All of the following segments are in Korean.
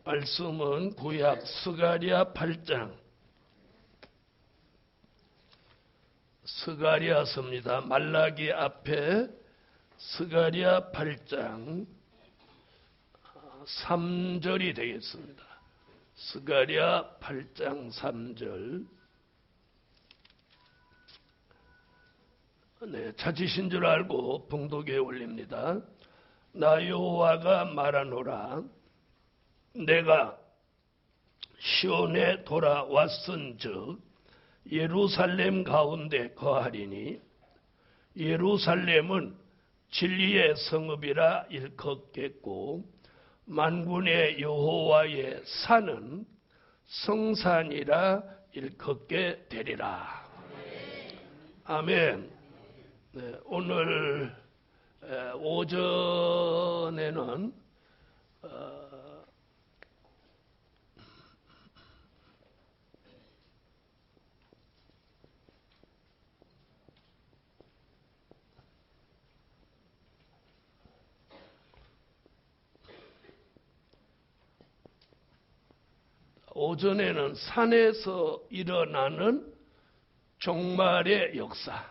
말씀은 구약 스가랴 8장 스가랴서입니다. 말라기 앞에 스가랴 8장 3절이 되겠습니다. 스가랴 8장 3절. 찾으신 줄 알고 봉독에 올립니다. 나 여호와가 말하노라. 내가 시온에 돌아왔은즉 예루살렘 가운데 거하리니 예루살렘은 진리의 성읍이라 일컫겠고 만군의 여호와의 산은 성산이라 일컫게 되리라. 아멘. 네, 오늘 오전에는 산에서 일어나는 종말의 역사,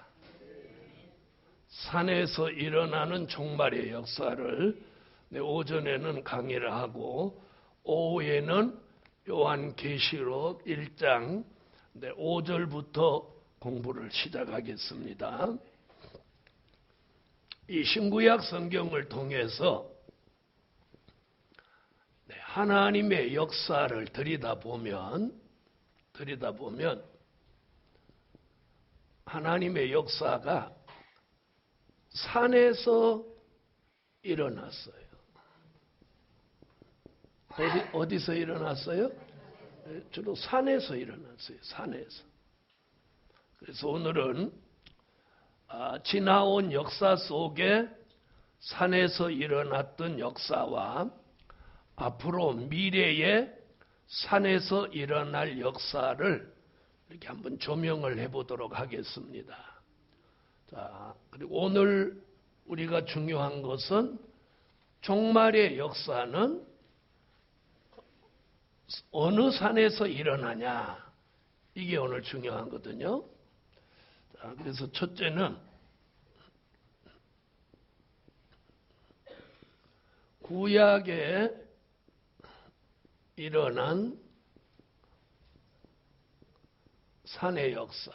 산에서 일어나는 종말의 역사를 오전에는 강의를 하고 오후에는 요한계시록 1장 5절부터 공부를 시작하겠습니다. 이 신구약 성경을 통해서 하나님의 역사를 들여다보면 하나님의 역사가 산에서 일어났어요. 어디서 일어났어요? 주로 산에서 일어났어요. 산에서. 그래서 오늘은 지나온 역사 속에 산에서 일어났던 역사와 앞으로 미래에 산에서 일어날 역사를 이렇게 한번 조명을 해보도록 하겠습니다. 자, 그리고 오늘 우리가 중요한 것은 종말의 역사는 어느 산에서 일어나냐, 이게 오늘 중요한 거거든요. 자, 그래서 첫째는 구약에 일어난 산의 역사.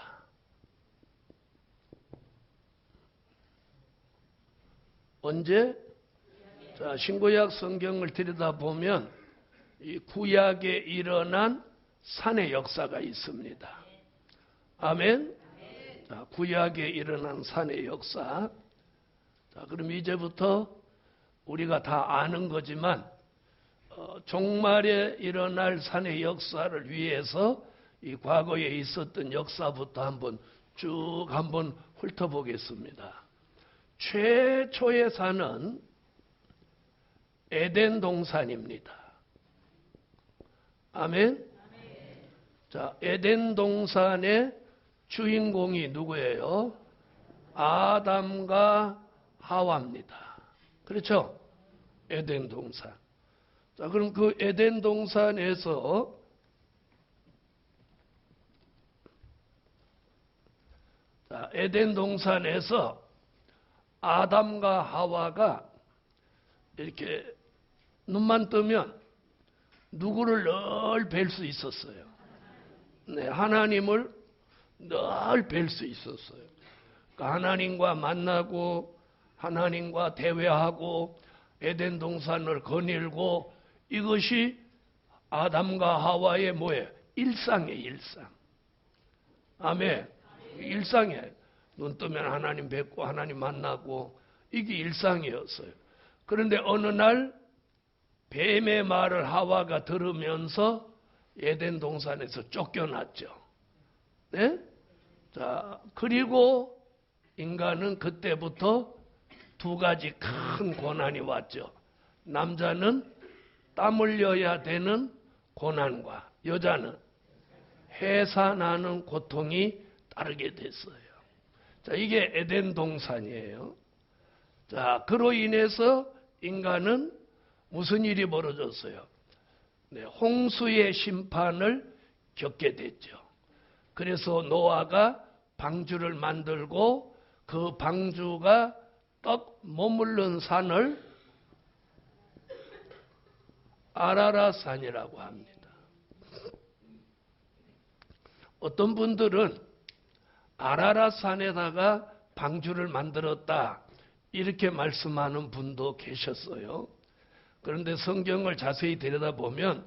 언제? 자, 신구약 성경을 들여다보면 이 구약에 일어난 산의 역사가 있습니다. 아멘? 자, 구약에 일어난 산의 역사. 자, 그럼 이제부터 우리가 다 아는 거지만 종말에 일어날 산의 역사를 위해서 이 과거에 있었던 역사부터 한번 훑어보겠습니다. 최초의 산은 에덴 동산입니다. 아멘? 자, 에덴 동산의 주인공이 누구예요? 아담과 하와입니다. 그렇죠? 에덴 동산. 자, 그럼 그 에덴 동산에서 아담과 하와가 이렇게 눈만 뜨면 누구를 늘 뵐 수 있었어요. 네, 하나님을 늘 뵐 수 있었어요. 그러니까 하나님과 만나고 하나님과 대화하고 에덴 동산을 거닐고 이것이 아담과 하와의 뭐예요? 일상이에요, 일상. 아멘. 일상이에요. 눈 뜨면 하나님 뵙고 하나님 만나고 이게 일상이었어요. 그런데 어느 날 뱀의 말을 하와가 들으면서 에덴 동산에서 쫓겨났죠. 네? 자, 그리고 인간은 그때부터 두 가지 큰 고난이 왔죠. 남자는 땀 흘려야 되는 고난과 여자는 해산하는 고통이 따르게 됐어요. 자, 이게 에덴 동산이에요. 자, 그로 인해서 인간은 무슨 일이 벌어졌어요? 홍수의 심판을 겪게 됐죠. 그래서 노아가 방주를 만들고 그 방주가 딱 머무른 산을 아라랏산이라고 합니다. 어떤 분들은 아라랏산에다가 방주를 만들었다 이렇게 말씀하는 분도 계셨어요. 그런데 성경을 자세히 들여다보면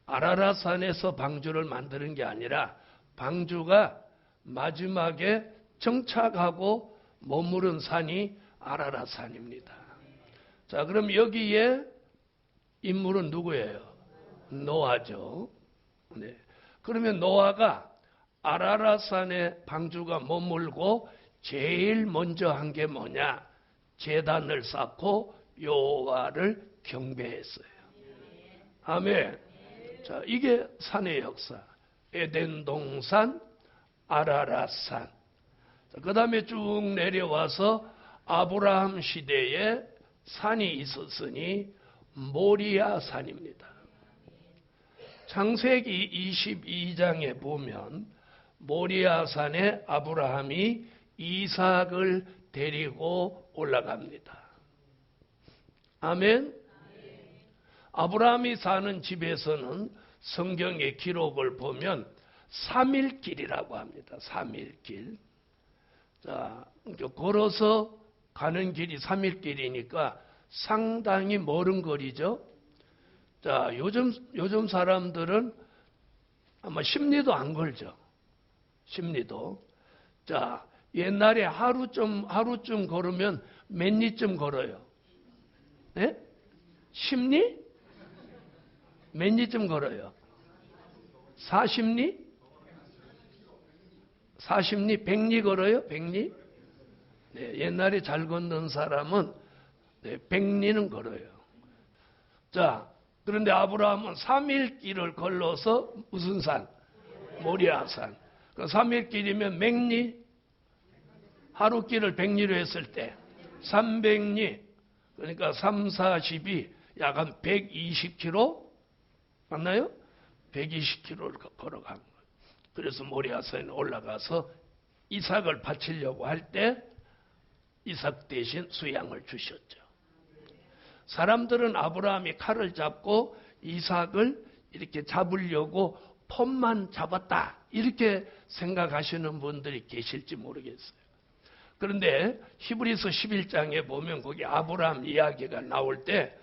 아라랏산에서 방주를 만드는 게 아니라 방주가 마지막에 정착하고 머무른 산이 아라랏산입니다. 자, 그럼 여기에 인물은 누구예요? 노아죠. 네. 그러면 노아가 아라랏산에 방주가 머물고 제일 먼저 한 게 뭐냐? 제단을 쌓고 여호와를 경배했어요. 아멘. 자, 이게 산의 역사. 에덴 동산, 아라랏산. 그 다음에 쭉 내려와서 아브라함 시대에 산이 있었으니 모리아산입니다. 창세기 22장에 보면 모리아산에 아브라함이 이삭을 데리고 올라갑니다. 아멘. 아브라함이 사는 집에서는 성경의 기록을 보면 3일길이라고 합니다. 3일길. 자, 걸어서 가는 길이 3일길이니까 상당히 멀은 거리죠. 자, 요즘 사람들은 아마 10리도 안 걸죠. 10리도. 자, 옛날에 하루쯤 걸으면 몇 리쯤 걸어요? 네? 10리? 몇 리쯤 걸어요? 40리? 40리? 100리 걸어요? 100리? 네, 옛날에 잘 걷는 사람은 100리는 걸어요. 자, 그런데 아브라함은 3일 길을 걸러서 무슨 산? 모리아산. 그 3일 길이면 몇 리? 하루 길을 100리로 했을 때 300리. 그러니까 3, 40이 약 한 120km 맞나요? 120km를 걸어간 거예요. 그래서 모리아산에 올라가서 이삭을 바치려고 할 때 이삭 대신 수양을 주셨죠. 사람들은 아브라함이 칼을 잡고 이삭을 이렇게 잡으려고 폼만 잡았다 이렇게 생각하시는 분들이 계실지 모르겠어요. 그런데 히브리서 11장에 보면 거기 아브라함 이야기가 나올 때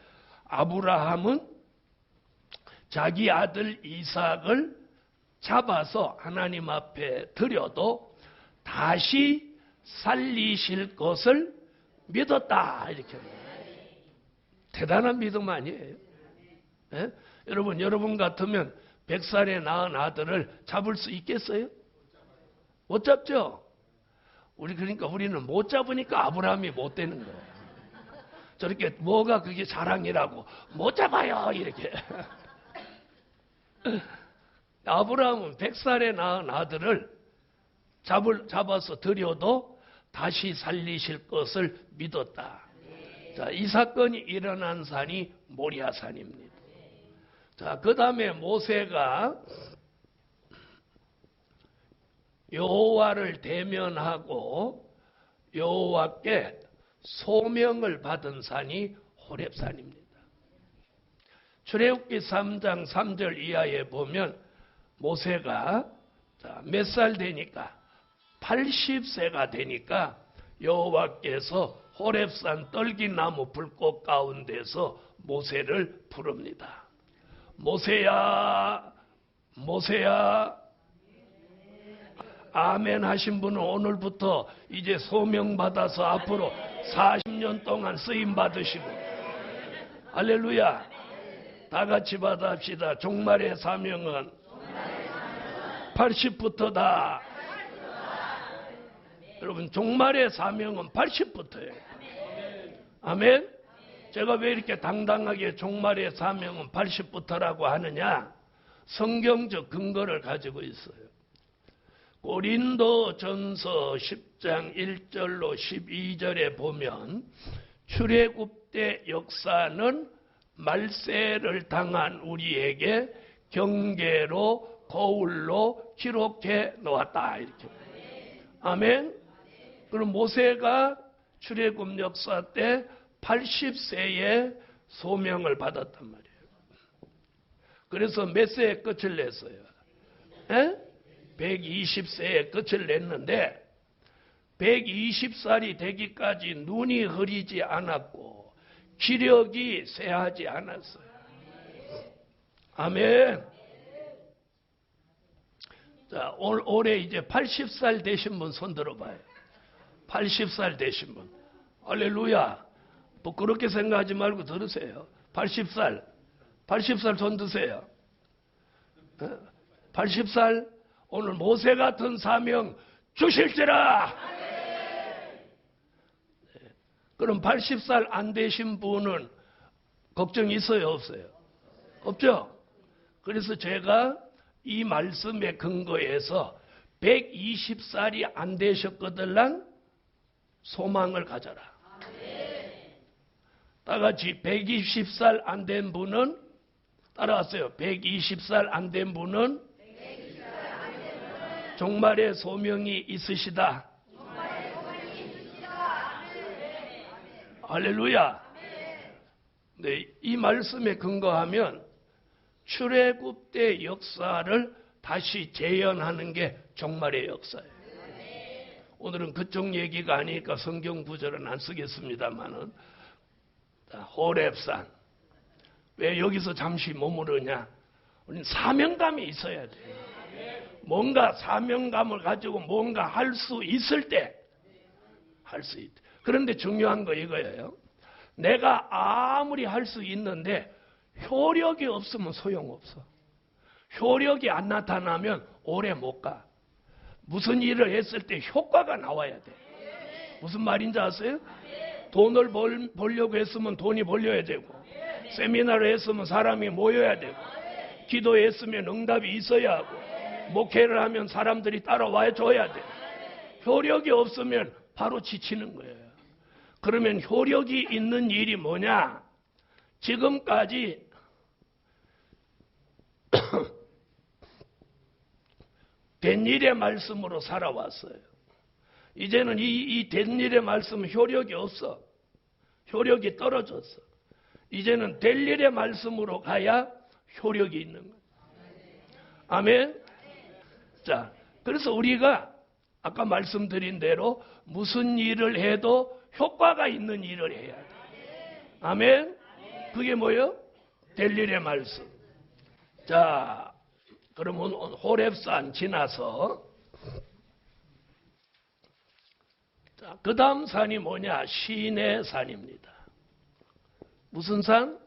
아브라함은 자기 아들 이삭을 잡아서 하나님 앞에 드려도 다시 살리실 것을 믿었다 이렇게 합니다. 대단한 믿음 아니에요? 네? 여러분 같으면 100살에 낳은 아들을 잡을 수 있겠어요? 못 잡죠? 우리는 못 잡으니까 아브라함이 못 되는 거예요. 저렇게 뭐가 그게 자랑이라고 못 잡아요 이렇게. 아브라함은 100살에 낳은 아들을 잡아서 드려도 다시 살리실 것을 믿었다. 자, 이 사건이 일어난 산이 모리아산입니다. 자, 그 다음에 모세가 여호와를 대면하고 여호와께 소명을 받은 산이 호렙산입니다. 출애굽기 3장 3절 이하에 보면 모세가 몇 살 되니까 80세가 되니까 여호와께서 호렙산 떨기나무 불꽃 가운데서 모세를 부릅니다. 모세야, 모세야. 아멘 하신 분은 오늘부터 이제 소명받아서 앞으로 40년 동안 쓰임 받으시고, 할렐루야. 다 같이 받아합시다. 종말의 사명은 80부터다. 여러분, 종말의 사명은 80부터예요. 아멘. 제가 왜 이렇게 당당하게 종말의 사명은 80부터라고 하느냐? 성경적 근거를 가지고 있어요. 고린도전서 10장 1절로 12절에 보면 출애굽 때 역사는 말세를 당한 우리에게 경계로 거울로 기록해 놓았다. 이렇게. 아멘. 그럼 모세가 출애굽 역사 때 80세에 소명을 받았단 말이에요. 그래서 몇 세에 끝을 냈어요? 120세에 끝을 냈는데 120살이 되기까지 눈이 흐리지 않았고 기력이 쇠하지 않았어요. 아멘. 자, 올해 이제 80살 되신 분 손 들어봐요. 80살 되신 분. 할렐루야. 또 그렇게 생각하지 말고 들으세요. 80살 손 드세요. 80살 오늘 모세 같은 사명 주실지라. 그럼 80살 안 되신 분은 걱정 있어요, 없어요? 없죠? 그래서 제가 이 말씀에 근거해서 120살이 안 되셨거들랑 소망을 가져라. 다 같이 120살 안 된 분은 따라왔어요. 120살 안 된 분은 종말의 소명이 있으시다. 할렐루야. 네, 이 말씀에 근거하면 출애굽 때 역사를 다시 재현하는 게 종말의 역사예요. 오늘은 그쪽 얘기가 아니니까 성경 구절은 안 쓰겠습니다만은 호렙산. 왜 여기서 잠시 머무르냐? 우리는 사명감이 있어야 돼요. 뭔가 사명감을 가지고 뭔가 할 수 있을 때 할 수 있다. 그런데 중요한 거 이거예요. 내가 아무리 할 수 있는데 효력이 없으면 소용없어. 효력이 안 나타나면 오래 못 가. 무슨 일을 했을 때 효과가 나와야 돼. 무슨 말인지 아세요? 돈을 벌려고 했으면 돈이 벌려야 되고, 세미나를 했으면 사람이 모여야 되고, 기도했으면 응답이 있어야 하고, 목회를 하면 사람들이 따라와 줘야 돼. 효력이 없으면 바로 지치는 거예요. 그러면 효력이 있는 일이 뭐냐? 지금까지 된 일의 말씀으로 살아왔어요. 이제는 이 된 일의 말씀은 효력이 없어. 효력이 떨어졌어. 이제는 될 일의 말씀으로 가야 효력이 있는 거예요. 아멘. 자, 그래서 우리가 아까 말씀드린 대로 무슨 일을 해도 효과가 있는 일을 해야 돼. 아멘. 그게 뭐예요? 될 일의 말씀. 자, 그러면 호렙산 지나서 자, 그 다음 산이 뭐냐? 시내산입니다. 무슨 산?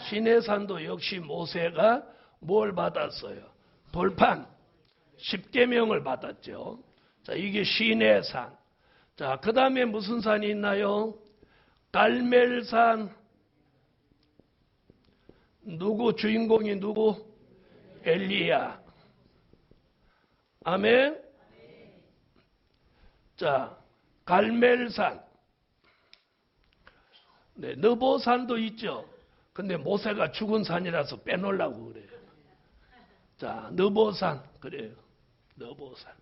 시내산도 역시 모세가 뭘 받았어요? 돌판 10계명을 받았죠. 자, 이게 시내산. 자, 그 다음에 무슨 산이 있나요? 갈멜산. 누구 주인공이 누구? 엘리야. 아멘. 자, 갈멜산. 네, 느보산도 있죠. 근데 모세가 죽은 산이라서 빼놓으려고 그래요. 자, 느보산. 그래요. 느보산.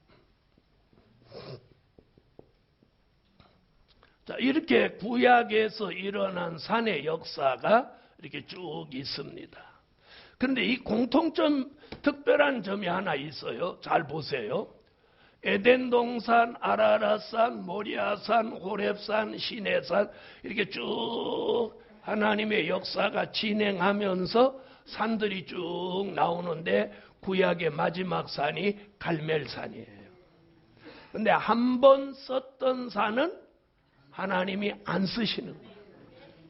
자, 이렇게 구약에서 일어난 산의 역사가 이렇게 쭉 있습니다. 그런데 이 공통점, 특별한 점이 하나 있어요. 잘 보세요. 에덴 동산, 아라랏산, 모리아산, 호렙산, 시내산 이렇게 쭉 하나님의 역사가 진행하면서 산들이 쭉 나오는데 구약의 마지막 산이 갈멜산이에요. 그런데 한 번 썼던 산은 하나님이 안 쓰시는 거예요.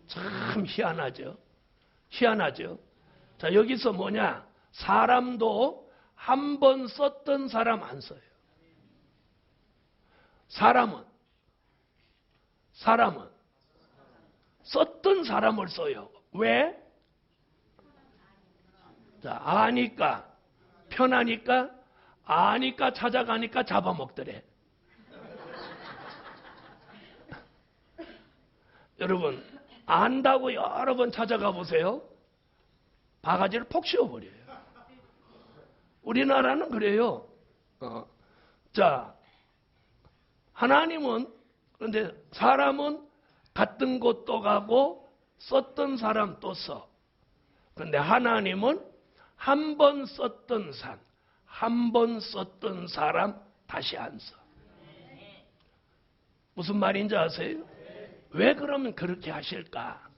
참 희한하죠. 희한하죠. 자, 여기서 뭐냐? 사람도 한 번 썼던 사람 안 써요. 사람은 썼던 사람을 써요. 왜? 자, 아니까, 편하니까, 아니까 찾아가니까 잡아먹더래. 여러분, 안다고 여러 번 찾아가 보세요. 바가지를 폭 씌워버려요. 우리나라는 그래요. 자, 하나님은, 그런데 사람은 갔던 곳 또 가고 썼던 사람 또 써. 그런데 하나님은 한 번 썼던 산, 한 번 썼던 사람 다시 안 써. 무슨 말인지 아세요? 왜 그러면 그렇게 하실까?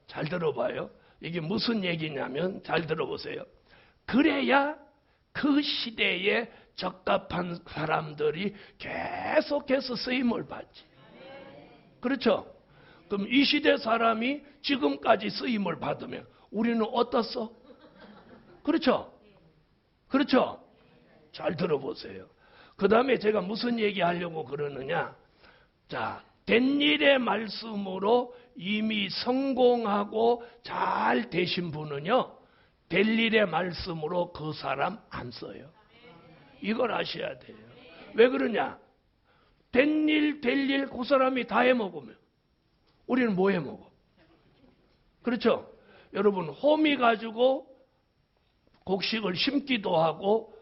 잘 들어봐요. 이게 무슨 얘기냐면 잘 들어보세요. 그래야 그 시대에 적합한 사람들이 계속해서 쓰임을 받지. 그렇죠? 그럼 이 시대 사람이 지금까지 쓰임을 받으면 우리는 어떻소? 그렇죠? 그렇죠? 잘 들어보세요. 그 다음에 제가 무슨 얘기 하려고 그러느냐. 자, 된 일의 말씀으로 이미 성공하고 잘 되신 분은요, 될 일의 말씀으로 그 사람 안 써요. 이걸 아셔야 돼요. 왜 그러냐? 된 일, 될 일 그 사람이 다 해먹으면 우리는 뭐 해먹어? 그렇죠? 여러분, 호미 가지고 곡식을 심기도 하고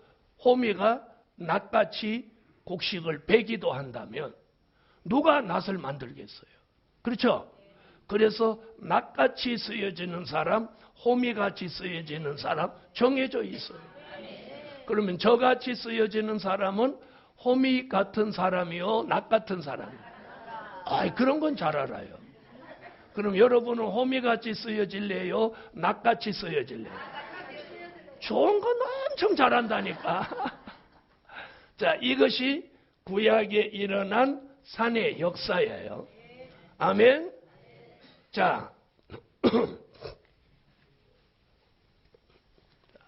호미가 낫같이 곡식을 베기도 한다면 누가 낫을 만들겠어요? 그렇죠? 그래서 낫같이 쓰여지는 사람, 호미같이 쓰여지는 사람 정해져 있어요. 그러면 저같이 쓰여지는 사람은 호미 같은 사람이요, 낫 같은 사람이요. 그런 건 잘 알아요. 그럼 여러분은 호미같이 쓰여질래요, 낫같이 쓰여질래요? 좋은 건 엄청 잘한다니까. 자, 이것이 구약에 일어난 산의 역사예요. 아멘. 자,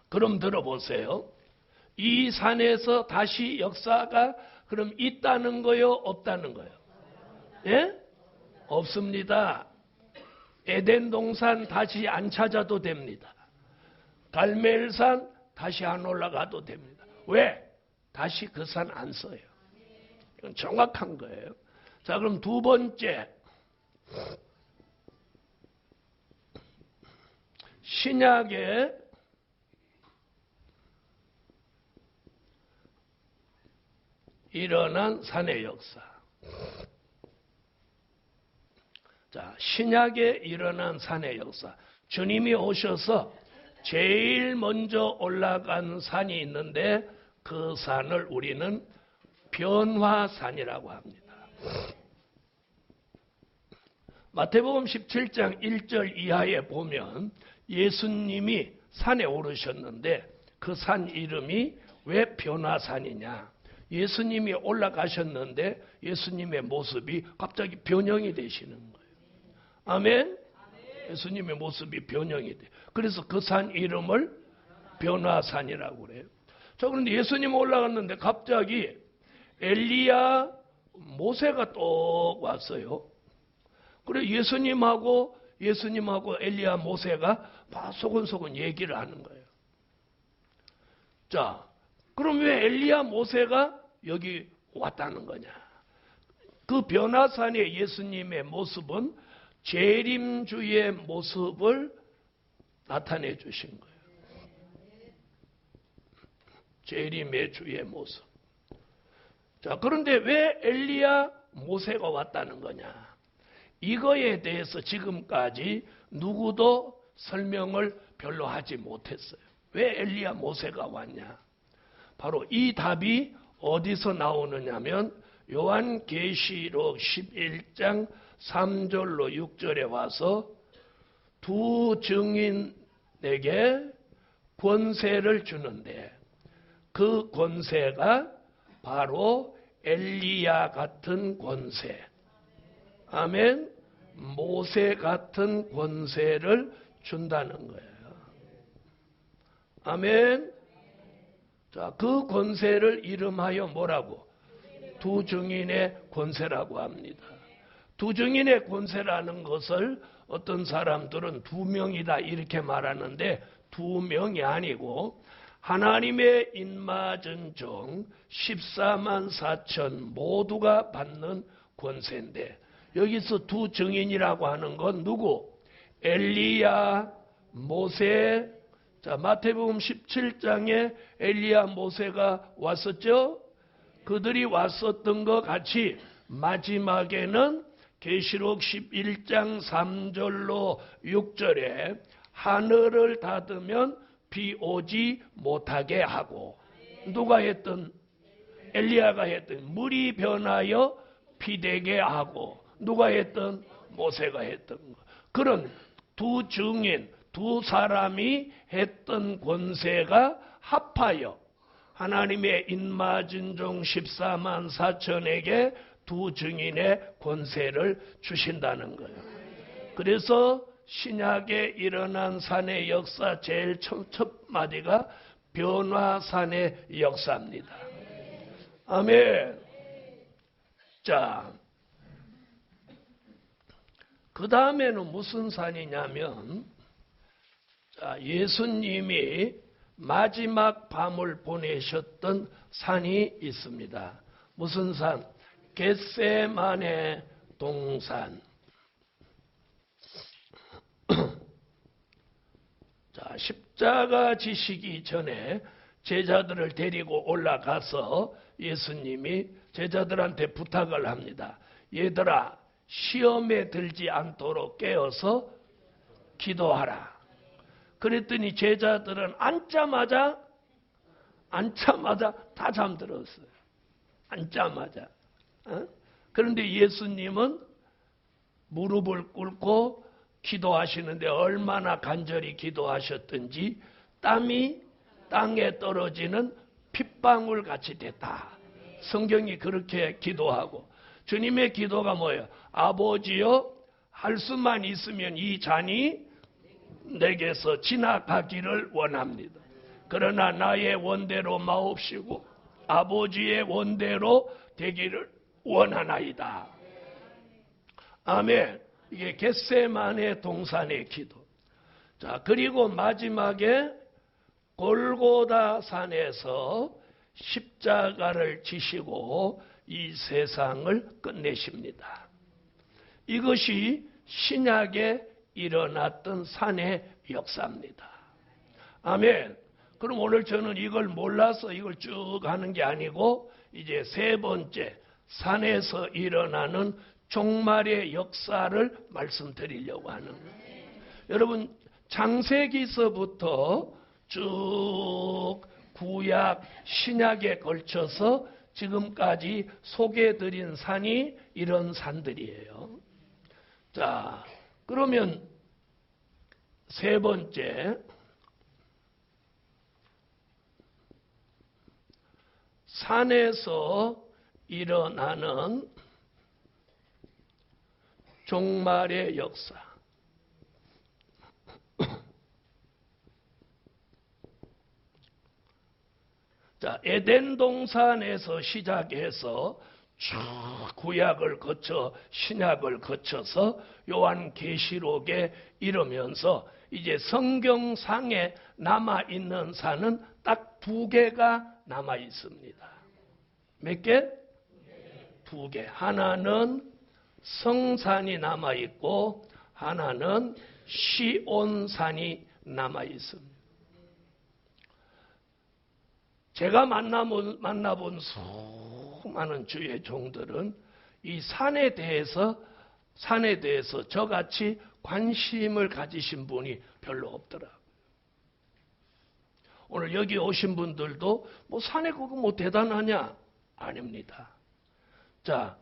그럼 들어보세요. 이 산에서 다시 역사가 그럼 있다는 거요, 없다는 거요? 예? 없습니다. 에덴 동산 다시 안 찾아도 됩니다. 갈멜산 다시 안 올라가도 됩니다. 왜? 다시 그 산 안 써요. 이건 정확한 거예요. 자, 그럼 두 번째. 신약에 일어난 산의 역사. 자, 신약에 일어난 산의 역사. 주님이 오셔서 제일 먼저 올라간 산이 있는데 그 산을 우리는 변화산이라고 합니다. 마태복음 17장 1절 이하에 보면 예수님이 산에 오르셨는데 그 산 이름이 왜 변화산이냐? 예수님이 올라가셨는데 예수님의 모습이 갑자기 변형이 되시는 거예요. 아멘? 예수님의 모습이 변형이 돼. 그래서 그 산 이름을 변화산이라고 그래요. 자, 그런데 예수님 올라갔는데 갑자기 엘리야, 모세가 또 왔어요. 그래 예수님하고 엘리야, 모세가 막 소곤소곤 얘기를 하는 거예요. 자, 그럼 왜 엘리야, 모세가 여기 왔다는 거냐? 그 변화산의 예수님의 모습은 재림주의 모습을 나타내 주신 거예요. 재림의 주의 모습. 자, 그런데 왜 엘리야, 모세가 왔다는 거냐? 이거에 대해서 지금까지 누구도 설명을 별로 하지 못했어요. 왜 엘리야, 모세가 왔냐? 바로 이 답이 어디서 나오느냐면 요한계시록 11장 3절로 6절에 와서 두 증인에게 권세를 주는데 그 권세가 바로 엘리야 같은 권세, 아멘, 모세 같은 권세를 준다는 거예요. 아멘. 자, 그 권세를 이름하여 뭐라고? 두 증인의 권세라고 합니다. 두 증인의 권세라는 것을 어떤 사람들은 두 명이다 이렇게 말하는데 두 명이 아니고 하나님의 인맞은 종 14만 4천 모두가 받는 권세인데 여기서 두 증인이라고 하는 건 누구? 엘리야, 모세. 자, 마태복음 17장에 엘리야, 모세가 왔었죠? 그들이 왔었던 것 같이 마지막에는 계시록 11장 3절로 6절에 하늘을 닫으면 비 오지 못하게 하고, 누가 했던? 엘리야가 했던. 물이 변하여 비 되게 하고, 누가 했던? 모세가 했던 거. 그런 두 증인, 두 사람이 했던 권세가 합하여 하나님의 인마진종 14만 4천에게 두 증인의 권세를 주신다는 거예요. 그래서 신약에 일어난 산의 역사 제일 첫 마디가 변화산의 역사입니다. 아멘. 자, 그 다음에는 무슨 산이냐면, 자, 예수님이 마지막 밤을 보내셨던 산이 있습니다. 무슨 산? 겟세마네 동산. 자, 십자가 지시기 전에 제자들을 데리고 올라가서 예수님이 제자들한테 부탁을 합니다. 얘들아, 시험에 들지 않도록 깨어서 기도하라. 그랬더니 제자들은 앉자마자 다 잠들었어요. 앉자마자. 그런데 예수님은 무릎을 꿇고 기도하시는데 얼마나 간절히 기도하셨던지 땀이 땅에 떨어지는 핏방울 같이 됐다. 성경이 그렇게 기도하고, 주님의 기도가 뭐예요? 아버지여, 할 수만 있으면 이 잔이 내게서 지나가기를 원합니다. 그러나 나의 원대로 마옵시고 아버지의 원대로 되기를 원하나이다. 아멘. 이게 겟세마네 동산의 기도. 자, 그리고 마지막에 골고다 산에서 십자가를 지시고 이 세상을 끝내십니다. 이것이 신약에 일어났던 산의 역사입니다. 아멘. 그럼 오늘 저는 이걸 몰라서 이걸 쭉 하는 게 아니고 이제 세 번째 산에서 일어나는 종말의 역사를 말씀드리려고 하는 거예요. 여러분, 창세기서부터 쭉 구약, 신약에 걸쳐서 지금까지 소개해드린 산이 이런 산들이에요. 자, 그러면 세 번째, 산에서 일어나는 종말의 역사. 자, 에덴 동산에서 시작해서 쭉 구약을 거쳐 신약을 거쳐서 요한계시록에 이르면서 이제 성경상에 남아있는 산은 딱 두 개가 남아있습니다. 몇 개? 두 개. 하나는 성산이 남아있고 하나는 시온산이 남아있습니다. 제가 만나본 수많은 주의 종들은 이 산에 대해서 저같이 관심을 가지신 분이 별로 없더라고요. 오늘 여기 오신 분들도 뭐 산에 그거 뭐 대단하냐? 아닙니다. 자,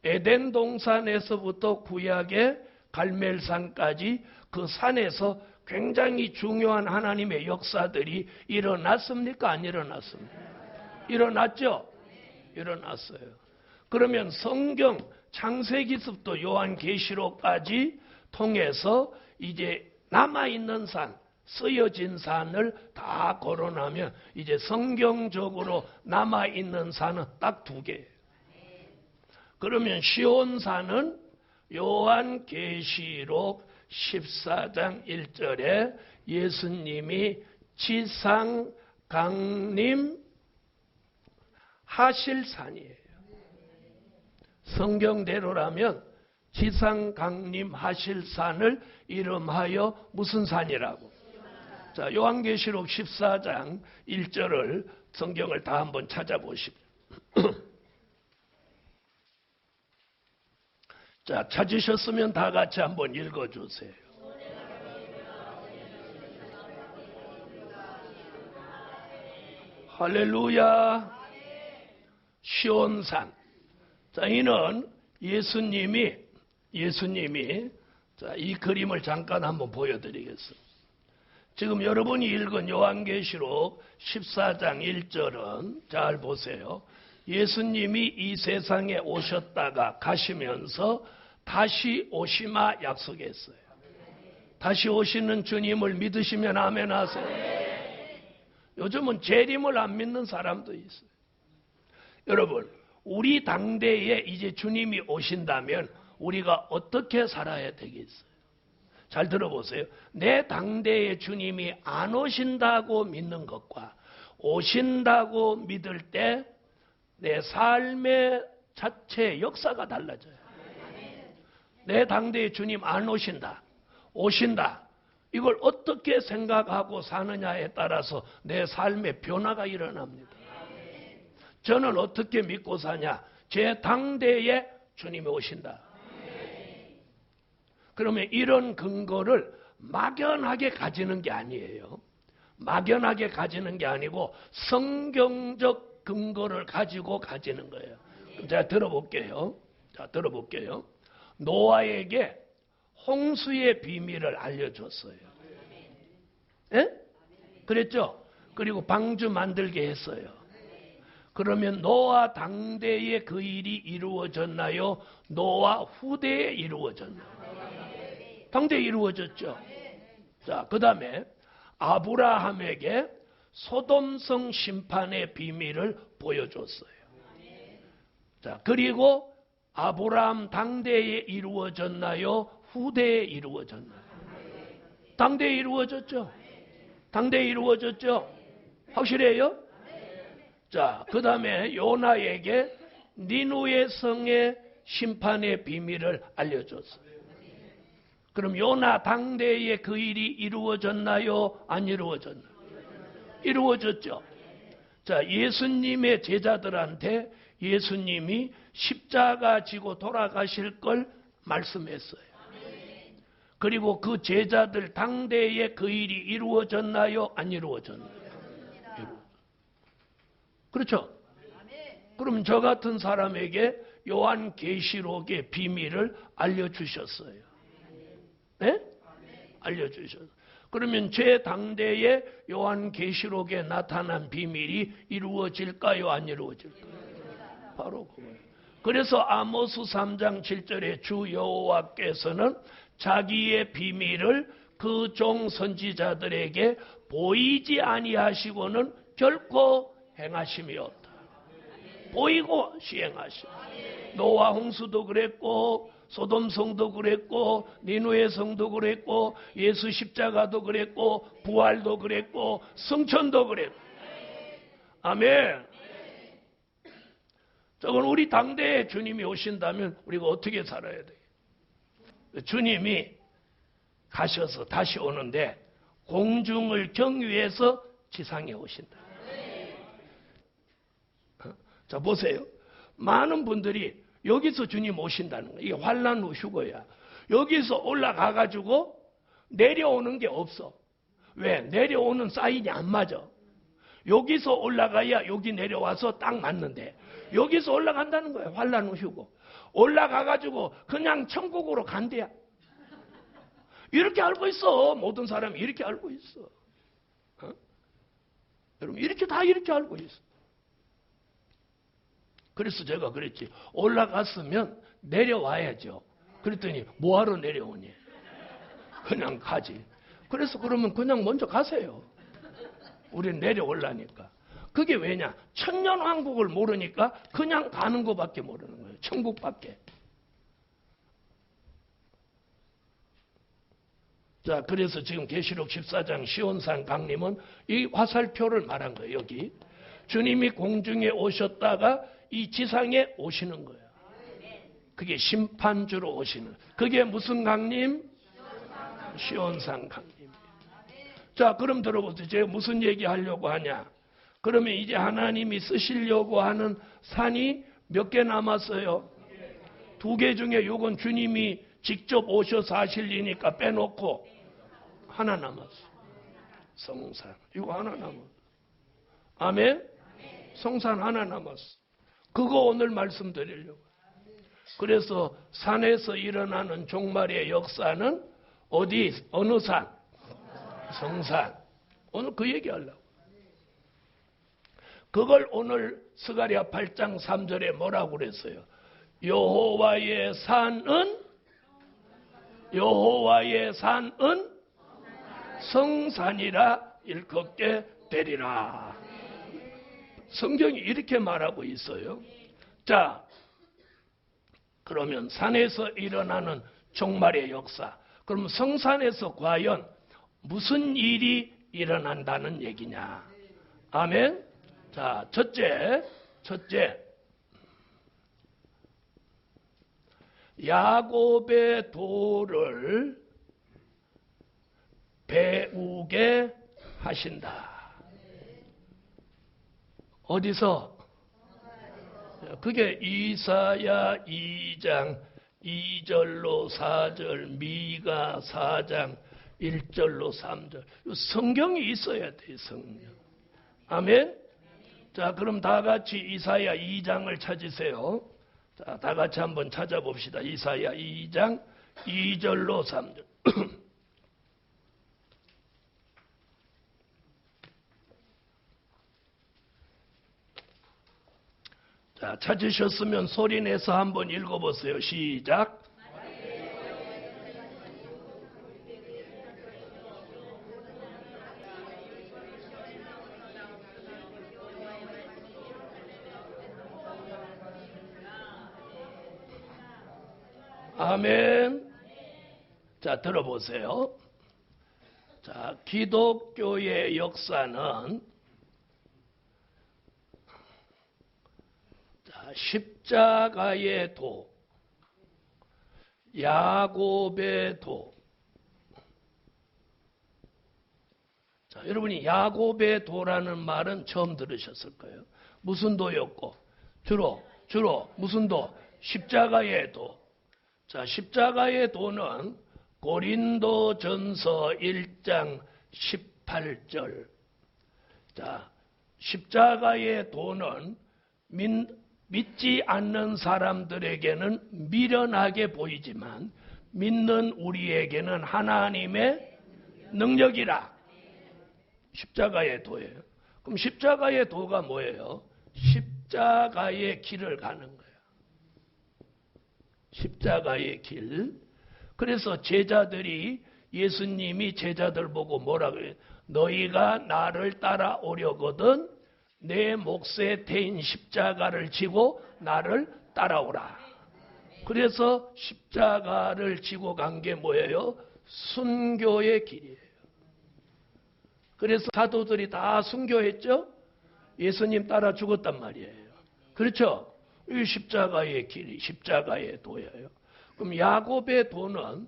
에덴 동산에서부터 구약의 갈멜산까지 그 산에서 굉장히 중요한 하나님의 역사들이 일어났습니까? 안 일어났습니까? 일어났죠? 일어났어요. 그러면 성경 창세기서부터 요한계시록까지 통해서 이제 남아있는 산, 쓰여진 산을 다 거론하면 이제 성경적으로 남아있는 산은 딱 두 개예요. 그러면 시온산은 요한계시록 14장 1절에 예수님이 지상 강림 하실 산이에요. 성경대로라면 지상 강림하실 산을 이름하여 무슨 산이라고? 자, 요한계시록 14장 1절을 성경을 다 한번 찾아보십시오. 자, 찾으셨으면 다 같이 한번 읽어주세요. 할렐루야. 시온산. 자, 이는 예수님이 자, 이 그림을 잠깐 한번 보여드리겠습니다. 지금 여러분이 읽은 요한계시록 14장 1절은 잘 보세요. 예수님이 이 세상에 오셨다가 가시면서 다시 오시마 약속했어요. 다시 오시는 주님을 믿으시면 아멘 하세요. 요즘은 재림을 안 믿는 사람도 있어요. 여러분, 우리 당대에 이제 주님이 오신다면 우리가 어떻게 살아야 되겠어요? 잘 들어보세요. 내 당대에 주님이 안 오신다고 믿는 것과 오신다고 믿을 때 내 삶의 자체 역사가 달라져요. 내 당대에 주님 안 오신다, 오신다. 이걸 어떻게 생각하고 사느냐에 따라서 내 삶의 변화가 일어납니다. 저는 어떻게 믿고 사냐? 제 당대에 주님이 오신다. 그러면 이런 근거를 막연하게 가지는 게 아니에요. 막연하게 가지는 게 아니고 성경적 근거를 가지고 가지는 거예요. 자, 들어볼게요. 노아에게 홍수의 비밀을 알려줬어요. 예? 그랬죠? 그리고 방주 만들게 했어요. 그러면 노아 당대에 그 일이 이루어졌나요? 노아 후대에 이루어졌나요? 당대에 이루어졌죠. 자, 그 다음에 아브라함에게 소돔성 심판의 비밀을 보여줬어요. 자, 그리고 아브라함 당대에 이루어졌나요? 후대에 이루어졌나요? 당대에 이루어졌죠. 당대에 이루어졌죠. 확실해요? 자, 그 다음에 요나에게 니누의 성의 심판의 비밀을 알려줬어요. 그럼 요나 당대에 그 일이 이루어졌나요? 안 이루어졌나요? 이루어졌죠. 자, 예수님의 제자들한테 예수님이 십자가 지고 돌아가실 걸 말씀했어요. 그리고 그 제자들 당대에 그 일이 이루어졌나요? 안 이루어졌나요? 그렇죠? 그럼 저 같은 사람에게 요한계시록의 비밀을 알려주셨어요. 네? 알려주셨어요. 그러면 제 당대에 요한계시록에 나타난 비밀이 이루어질까요? 안 이루어질까요? 바로 그거예요. 그래서 아모스 3장 7절에 주 여호와께서는 자기의 비밀을 그 종 선지자들에게 보이지 아니하시고는 결코 행하심이 없다. 보이고 시행하시고. 노아 홍수도 그랬고 소돔 성도 그랬고 니누의 성도 그랬고 예수 십자가도 그랬고 부활도 그랬고 성천도 그랬고. 아멘. 저건 우리 당대에 주님이 오신다면 우리가 어떻게 살아야 돼요? 주님이 가셔서 다시 오는데 공중을 경유해서 지상에 오신다. 자, 보세요. 많은 분들이 여기서 주님 오신다는 거예요. 이게 환난 후 휴거야. 여기서 올라가가지고 내려오는 게 없어. 왜? 내려오는 사인이 안 맞아. 여기서 올라가야 여기 내려와서 딱 맞는데 여기서 올라간다는 거예요. 환난 후 휴거. 올라가가지고 그냥 천국으로 간대야. 이렇게 알고 있어. 모든 사람이 이렇게 알고 있어. 어? 여러분 이렇게 알고 있어. 그래서 제가 그랬지. 올라갔으면 내려와야죠. 그랬더니 뭐하러 내려오니? 그냥 가지. 그래서 그러면 그냥 먼저 가세요. 우리는 내려올라니까. 그게 왜냐? 천년왕국을 모르니까 그냥 가는 것밖에 모르는 거예요. 천국밖에. 자, 그래서 지금 계시록 14장 시온산 강림은 이 화살표를 말한 거예요. 여기. 주님이 공중에 오셨다가 이 지상에 오시는 거예요. 그게 심판주로 오시는. 그게 무슨 강림? 시온산 강림. 자, 그럼 들어보세요. 제가 무슨 얘기 하려고 하냐? 그러면 이제 하나님이 쓰시려고 하는 산이 몇 개 남았어요? 2개 중에 요건 주님이 직접 오셔서 하실 일이니까 빼놓고 하나 남았어. 성산. 이거 하나 남았어. 아멘? 성산 하나 남았어. 그거 오늘 말씀드리려고. 그래서 산에서 일어나는 종말의 역사는 어디? 어느 산? 성산. 오늘 그 얘기하려고. 그걸 오늘 스가랴 8장 3절에 뭐라고 그랬어요? 여호와의 산은 성산이라 일컫게 되리라. 성경이 이렇게 말하고 있어요. 자, 그러면 산에서 일어나는 종말의 역사. 그럼 성산에서 과연 무슨 일이 일어난다는 얘기냐? 아멘? 자, 첫째. 야곱의 도를 배우게 하신다. 어디서? 그게 이사야 2장 2절로 4절, 미가 4장 1절로 3절. 성경이 있어야 돼, 성경. 아멘? 자, 그럼 다 같이 이사야 2장을 찾으세요. 자, 다 같이 한번 찾아봅시다. 이사야 2장 2절로 3절. 자, 찾으셨으면 소리내서 한번 읽어보세요. 시작. 아멘. 자, 들어보세요. 자, 기독교의 역사는 십자가의 도, 야곱의 도. 자, 여러분이 야곱의 도라는 말은 처음 들으셨을 거예요. 무슨 도였고? 주로 무슨 도? 십자가의 도. 자, 십자가의 도는 고린도전서 1장 18절. 자, 십자가의 도는 믿지 않는 사람들에게는 미련하게 보이지만 믿는 우리에게는 하나님의 능력이라. 십자가의 도예요. 그럼 십자가의 도가 뭐예요? 십자가의 길을 가는 거예요. 십자가의 길. 그래서 제자들이, 예수님이 제자들 보고 뭐라고 해요? 너희가 나를 따라오려거든 내 몫에 태인 십자가를 지고 나를 따라오라. 그래서 십자가를 지고 간 게 뭐예요? 순교의 길이에요. 그래서 사도들이 다 순교했죠? 예수님 따라 죽었단 말이에요. 그렇죠? 이 십자가의 길이, 십자가의 도예요. 그럼 야곱의 도는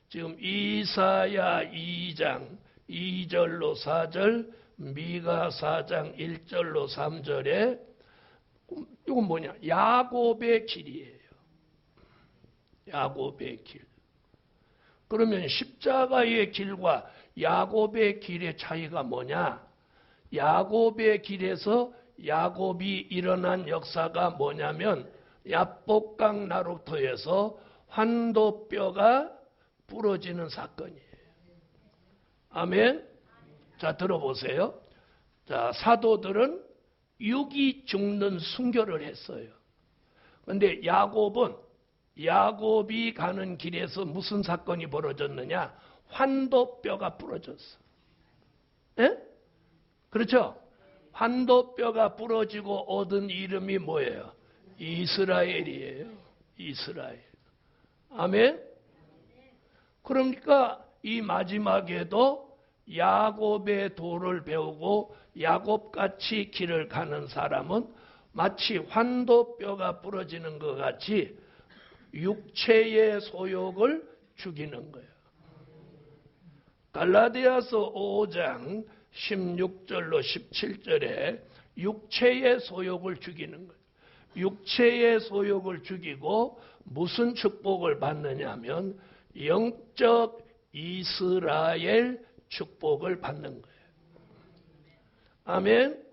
지금 이사야 2장 2절로 4절, 미가 4장 1절로 3절에 이건 뭐냐? 야곱의 길이에요. 야곱의 길. 그러면 십자가의 길과 야곱의 길의 차이가 뭐냐? 야곱의 길에서 야곱이 일어난 역사가 뭐냐면 야복강 나루터에서 환도뼈가 부러지는 사건이에요. 아멘. 자, 들어보세요. 자, 사도들은 육이 죽는 순교를 했어요. 그런데 야곱이 가는 길에서 무슨 사건이 벌어졌느냐? 환도뼈가 부러졌어. 예? 그렇죠? 환도뼈가 부러지고 얻은 이름이 뭐예요? 이스라엘이에요. 이스라엘. 아멘? 그러니까 이 마지막에도 야곱의 도를 배우고 야곱같이 길을 가는 사람은 마치 환도뼈가 부러지는 것 같이 육체의 소욕을 죽이는 거예요. 갈라디아서 5장 16절로 17절에 육체의 소욕을 죽이는 거예요. 육체의 소욕을 죽이고 무슨 축복을 받느냐 하면 영적 이스라엘 축복을 받는 거예요. 아멘.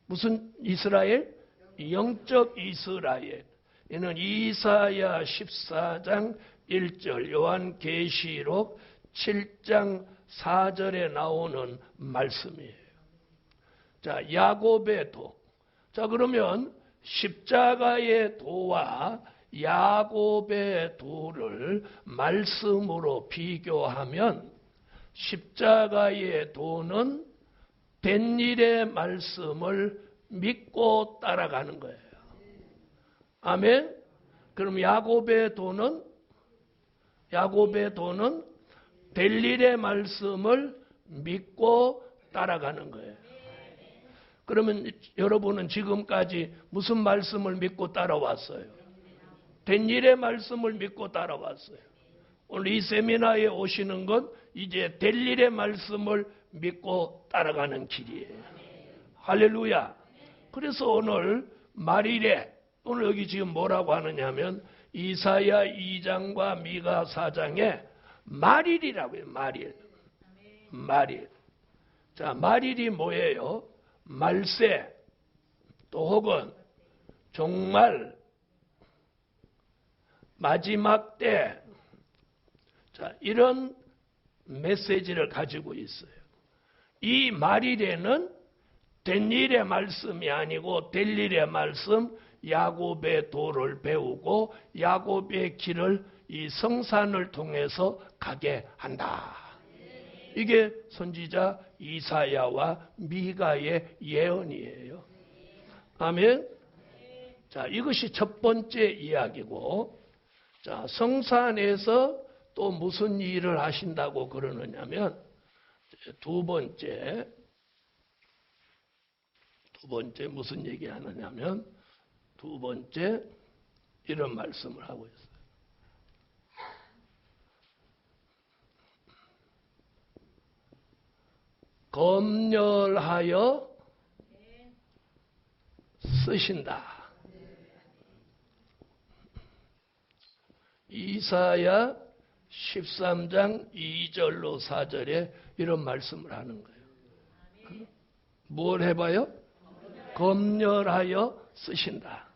무슨 이스라엘? 영적 이스라엘. 이는 이사야 14장 1절, 요한계시록 7장 4절에 나오는 말씀이에요. 자, 야곱의 도. 자, 그러면 십자가의 도와 야곱의 도를 말씀으로 비교하면 십자가의 도는 된 일의 말씀을 믿고 따라가는 거예요. 아멘. 그럼 야곱의 도는 될 일의 말씀을 믿고 따라가는 거예요. 그러면 여러분은 지금까지 무슨 말씀을 믿고 따라왔어요? 된 일의 말씀을 믿고 따라왔어요. 오늘 이 세미나에 오시는 건 이제 될 일의 말씀을 믿고 따라가는 길이에요. 할렐루야. 그래서 오늘 말일에, 오늘 여기 지금 뭐라고 하느냐면 이사야 2장과 미가 4장에 말일이라고 해요. 말일. 자, 말일이 뭐예요? 말세, 또 혹은 종말, 마지막 때. 자, 이런 메시지를 가지고 있어요. 이 말일에는 된 일의 말씀이 아니고 될 일의 말씀, 야곱의 도를 배우고 야곱의 길을 이 성산을 통해서 가게 한다. 이게 선지자 이사야와 미가의 예언이에요. 아멘. 자, 이것이 첫 번째 이야기고, 자, 성산에서 또 무슨 일을 하신다고 그러느냐면 두 번째 무슨 얘기 하느냐면 두 번째 이런 말씀을 하고 있어요. 검열하여 쓰신다. 이사야 13장 2절로 4절에 이런 말씀을 하는 거예요. 뭘 해봐요? 검열하여 쓰신다.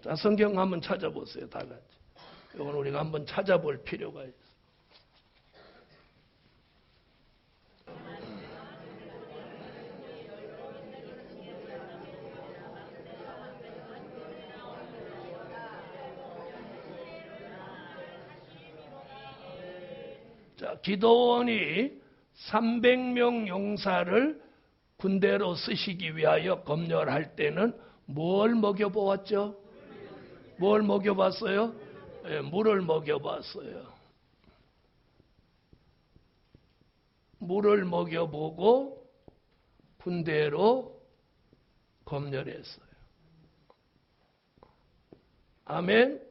자, 성경 한번 찾아보세요. 다 같이. 이건 우리가 한번 찾아볼 필요가 있어요. 자, 기도원이 300명 용사를 군대로 쓰시기 위하여 검열할 때는 뭘 먹여보았죠? 뭘 먹여봤어요? 네, 물을 먹여봤어요. 물을 먹여보고 군대로 검열했어요. 아멘?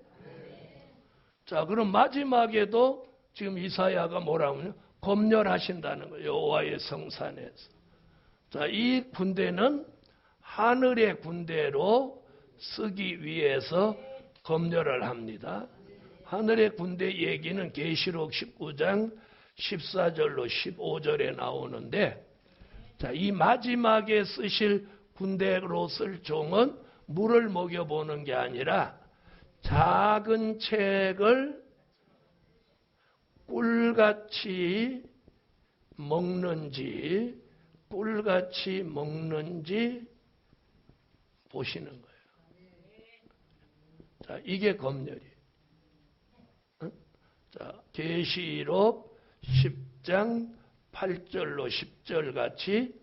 자, 그럼 마지막에도 지금 이사야가 뭐라고 하냐? 검열하신다는 거예요. 여호와의 성산에서. 자, 이 군대는 하늘의 군대로 쓰기 위해서 검열을 합니다. 하늘의 군대 얘기는 계시록 19장 14절로 15절에 나오는데, 자, 이 마지막에 쓰실 군대로 쓸 종은 물을 먹여보는 게 아니라 작은 책을 꿀같이 먹는지 보시는 거예요. 자, 이게 검열이에요. 자, 계시록 10장 8절로 10절 같이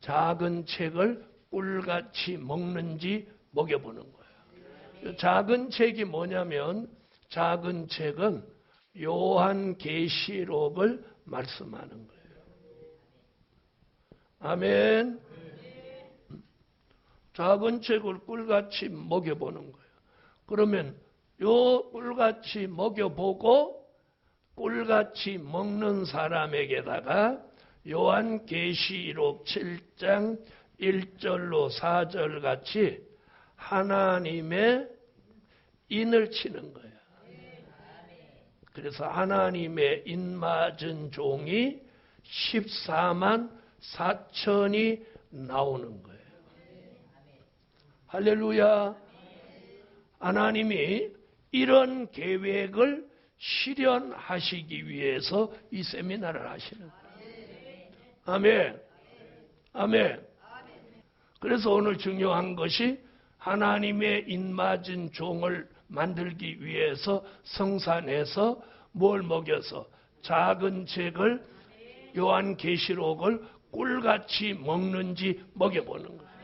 작은 책을 꿀같이 먹는지 먹여보는 거예요. 작은 책이 뭐냐면, 작은 책은 요한계시록을 말씀하는 거예요. 아멘. 작은 책을 꿀같이 먹여보는 거예요. 그러면 요 꿀같이 먹여보고 꿀같이 먹는 사람에게다가 요한계시록 7장 1절로 4절 같이 하나님의 인을 치는 거예요. 그래서 하나님의 인 맞은 종이 14만 4천이 나오는 거예요. 할렐루야. 하나님이 이런 계획을 실현하시기 위해서 이 세미나를 하시는 거예요. 아멘. 아멘. 그래서 오늘 중요한 것이 하나님의 인맞은 종을 만들기 위해서 성산에서 뭘 먹여서 작은 책을 요한계시록을 꿀같이 먹는지 먹여보는 거예요.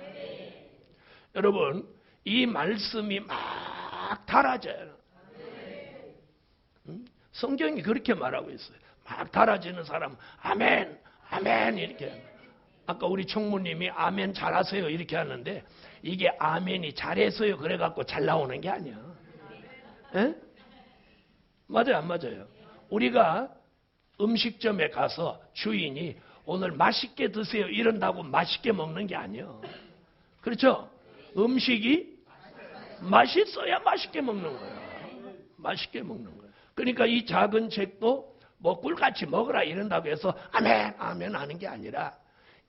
여러분, 이 말씀이 막 달아져요. 성경이 그렇게 말하고 있어요. 막 달아지는 사람 아멘 아멘 이렇게. 아까 우리 총무님이 아멘 잘하세요 이렇게 하는데 이게 아멘이 잘해서요 그래갖고 잘 나오는 게 아니야. 에? 맞아요 안 맞아요? 우리가 음식점에 가서 주인이 오늘 맛있게 드세요 이런다고 맛있게 먹는 게 아니에요. 그렇죠? 음식이 맛있어야 맛있게 먹는 거예요. 맛있게 먹는 거예요. 그러니까 이 작은 책도 뭐 꿀같이 먹으라 이런다고 해서 아멘 아멘 하는 게 아니라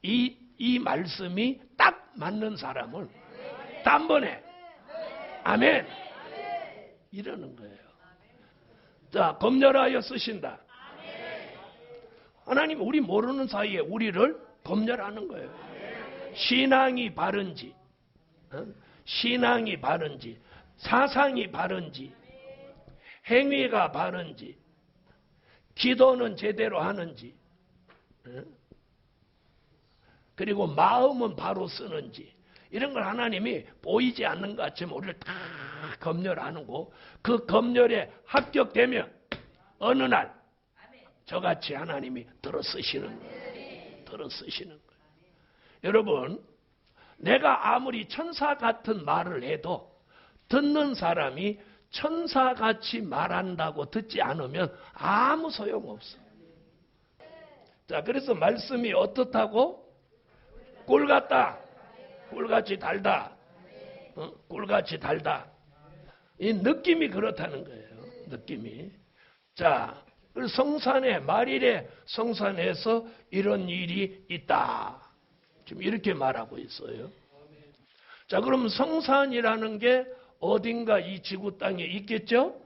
이 말씀이 딱 맞는 사람을 단번에 아멘 이러는 거예요. 자, 검열하여 쓰신다. 하나님 우리 모르는 사이에 우리를 검열하는 거예요. 신앙이 바른지 신앙이 바른지 사상이 바른지 행위가 바른지 기도는 제대로 하는지 그리고 마음은 바로 쓰는지 이런 걸 하나님이 보이지 않는 것 같지만 우리를 다 검열하는 거 그 검열에 합격되면 어느 날 저같이 하나님이 들어쓰시는 거예요. 들어쓰시는 거예요. 여러분 내가 아무리 천사 같은 말을 해도 듣는 사람이 천사같이 말한다고 듣지 않으면 아무 소용없어. 자, 그래서 말씀이 어떻다고? 꿀 같다. 꿀같이 달다. 꿀같이 달다. 이 느낌이 그렇다는 거예요. 느낌이. 자, 성산에 말일에 성산에서 이런 일이 있다. 지금 이렇게 말하고 있어요. 자, 그럼 성산이라는 게 어딘가 이 지구 땅에 있겠죠?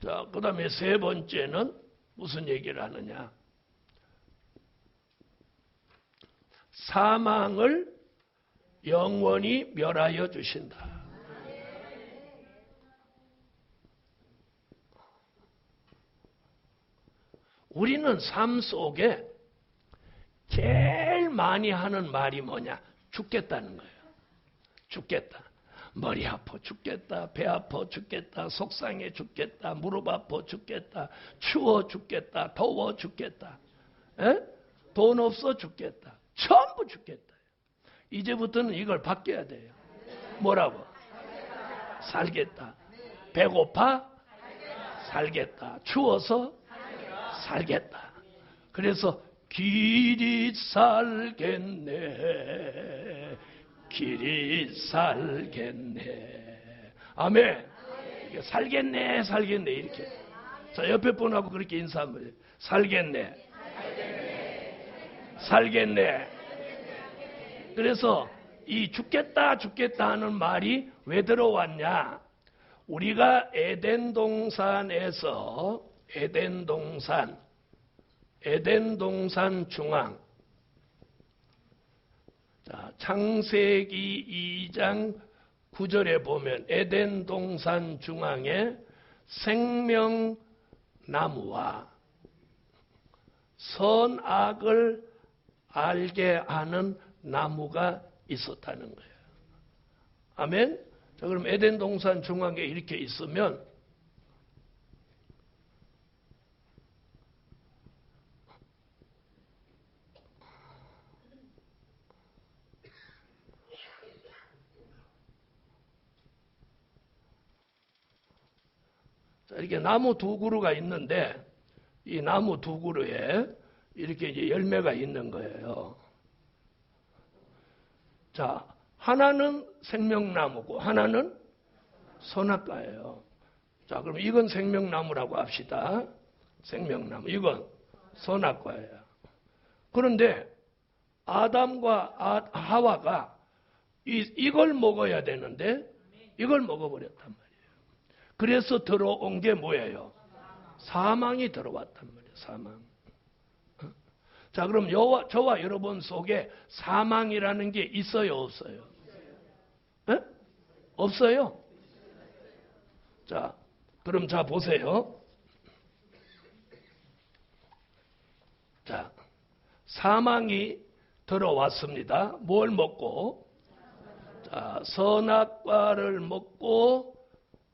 자, 그 다음에 세 번째는 무슨 얘기를 하느냐? 사망을 영원히 멸하여 주신다. 우리는 삶 속에 제일 많이 하는 말이 뭐냐? 죽겠다는 거예요. 죽겠다. 머리 아파 죽겠다. 배 아파 죽겠다. 속상해 죽겠다. 무릎 아파 죽겠다. 추워 죽겠다. 더워 죽겠다. 에? 돈 없어 죽겠다. 전부 죽겠다. 이제부터는 이걸 바뀌어야 돼요. 뭐라고? 살겠다. 배고파? 살겠다. 추워서? 살겠다. 그래서 길이 살겠네. 길이 살겠네. 아멘. 살겠네, 살겠네 이렇게. 자, 옆에 분하고 그렇게 인사 한번 해요. 살겠네. 살겠네. 그래서 이 죽겠다, 죽겠다 하는 말이 왜 들어왔냐? 우리가 에덴 동산에서 에덴 동산 중앙. 자, 창세기 2장 9절에 보면 에덴 동산 중앙에 생명나무와 선악을 알게 하는 나무가 있었다는 거예요. 아멘? 자, 그럼 에덴 동산 중앙에 이렇게 있으면 자, 이렇게 나무 두 그루가 있는데 이 나무 두 그루에 이렇게 이제 열매가 있는 거예요. 자, 하나는 생명나무고 하나는 선악과예요. 자, 그럼 이건 생명나무라고 합시다. 생명나무. 이건 선악과예요. 그런데 아담과 하와가 이걸 먹어야 되는데 이걸 먹어버렸단 말이에요. 그래서 들어온 게 뭐예요? 사망이 들어왔단 말이에요. 사망. 자, 그럼 저와 여러분 속에 사망이라는 게 있어요, 없어요? 에? 없어요? 자, 그럼 자 보세요. 자, 사망이 들어왔습니다. 뭘 먹고? 자, 선악과를 먹고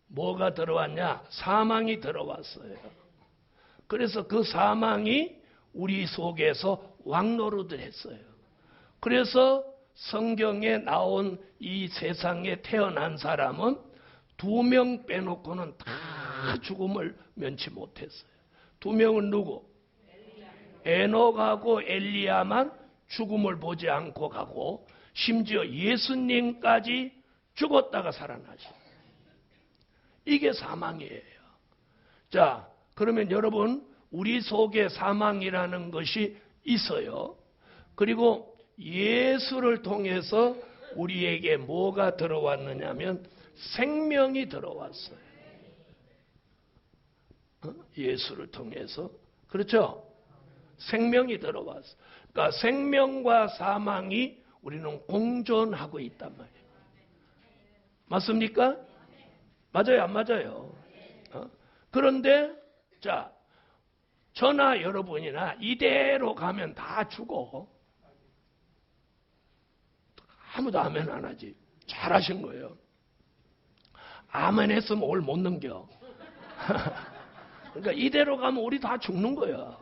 뭐가 들어왔냐? 사망이 들어왔어요. 그래서 그 사망이 우리 속에서 왕노릇을 했어요. 그래서 성경에 나온 이 세상에 태어난 사람은 2명 빼놓고는 다 죽음을 면치 못했어요. 2명은 누구? 에녹하고 엘리야만 죽음을 보지 않고 가고 심지어 예수님까지 죽었다가 살아나죠. 이게 사망이에요. 자, 그러면 여러분 우리 속에 사망이라는 것이 있어요. 그리고 예수를 통해서 우리에게 뭐가 들어왔느냐면 생명이 들어왔어요. 예수를 통해서. 그렇죠? 생명이 들어왔어요. 그러니까 생명과 사망이 우리는 공존하고 있단 말이에요. 맞습니까? 맞아요, 안 맞아요? 그런데 자, 저나 여러분이나 이대로 가면 다 죽어. 아무도 아멘 안 하지. 잘하신 거예요. 아멘 했으면 오늘 못 넘겨. 그러니까 이대로 가면 우리 다 죽는 거야.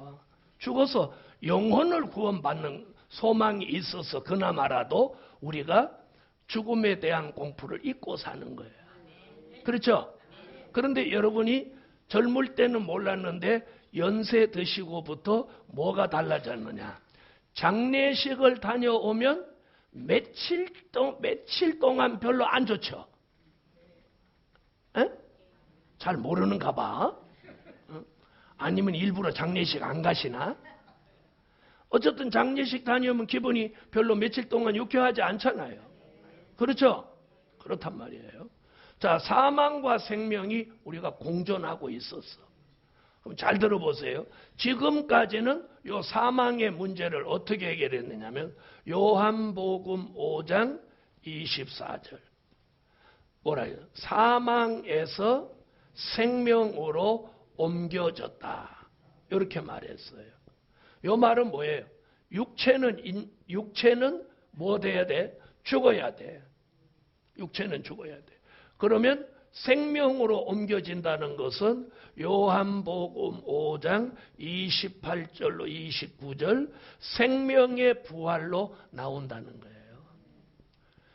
죽어서 영혼을 구원받는 소망이 있어서 그나마라도 우리가 죽음에 대한 공포를 잊고 사는 거예요. 그렇죠? 그런데 여러분이 젊을 때는 몰랐는데 연세 드시고부터 뭐가 달라졌느냐? 장례식을 다녀오면 며칠 동안 별로 안 좋죠. 에? 잘 모르는가 봐. 아니면 일부러 장례식 안 가시나? 어쨌든 장례식 다녀오면 기분이 별로 며칠 동안 유쾌하지 않잖아요. 그렇죠? 그렇단 말이에요. 자, 사망과 생명이 우리가 공존하고 있었어. 그럼 잘 들어보세요. 지금까지는 요 사망의 문제를 어떻게 해결했느냐면 요한복음 5장 24절. 뭐라 해요? 사망에서 생명으로 옮겨졌다. 이렇게 말했어요. 요 말은 뭐예요? 육체는 뭐 돼야 돼? 죽어야 돼. 육체는 죽어야 돼. 그러면 생명으로 옮겨진다는 것은 요한복음 5장 28절로 29절 생명의 부활로 나온다는 거예요.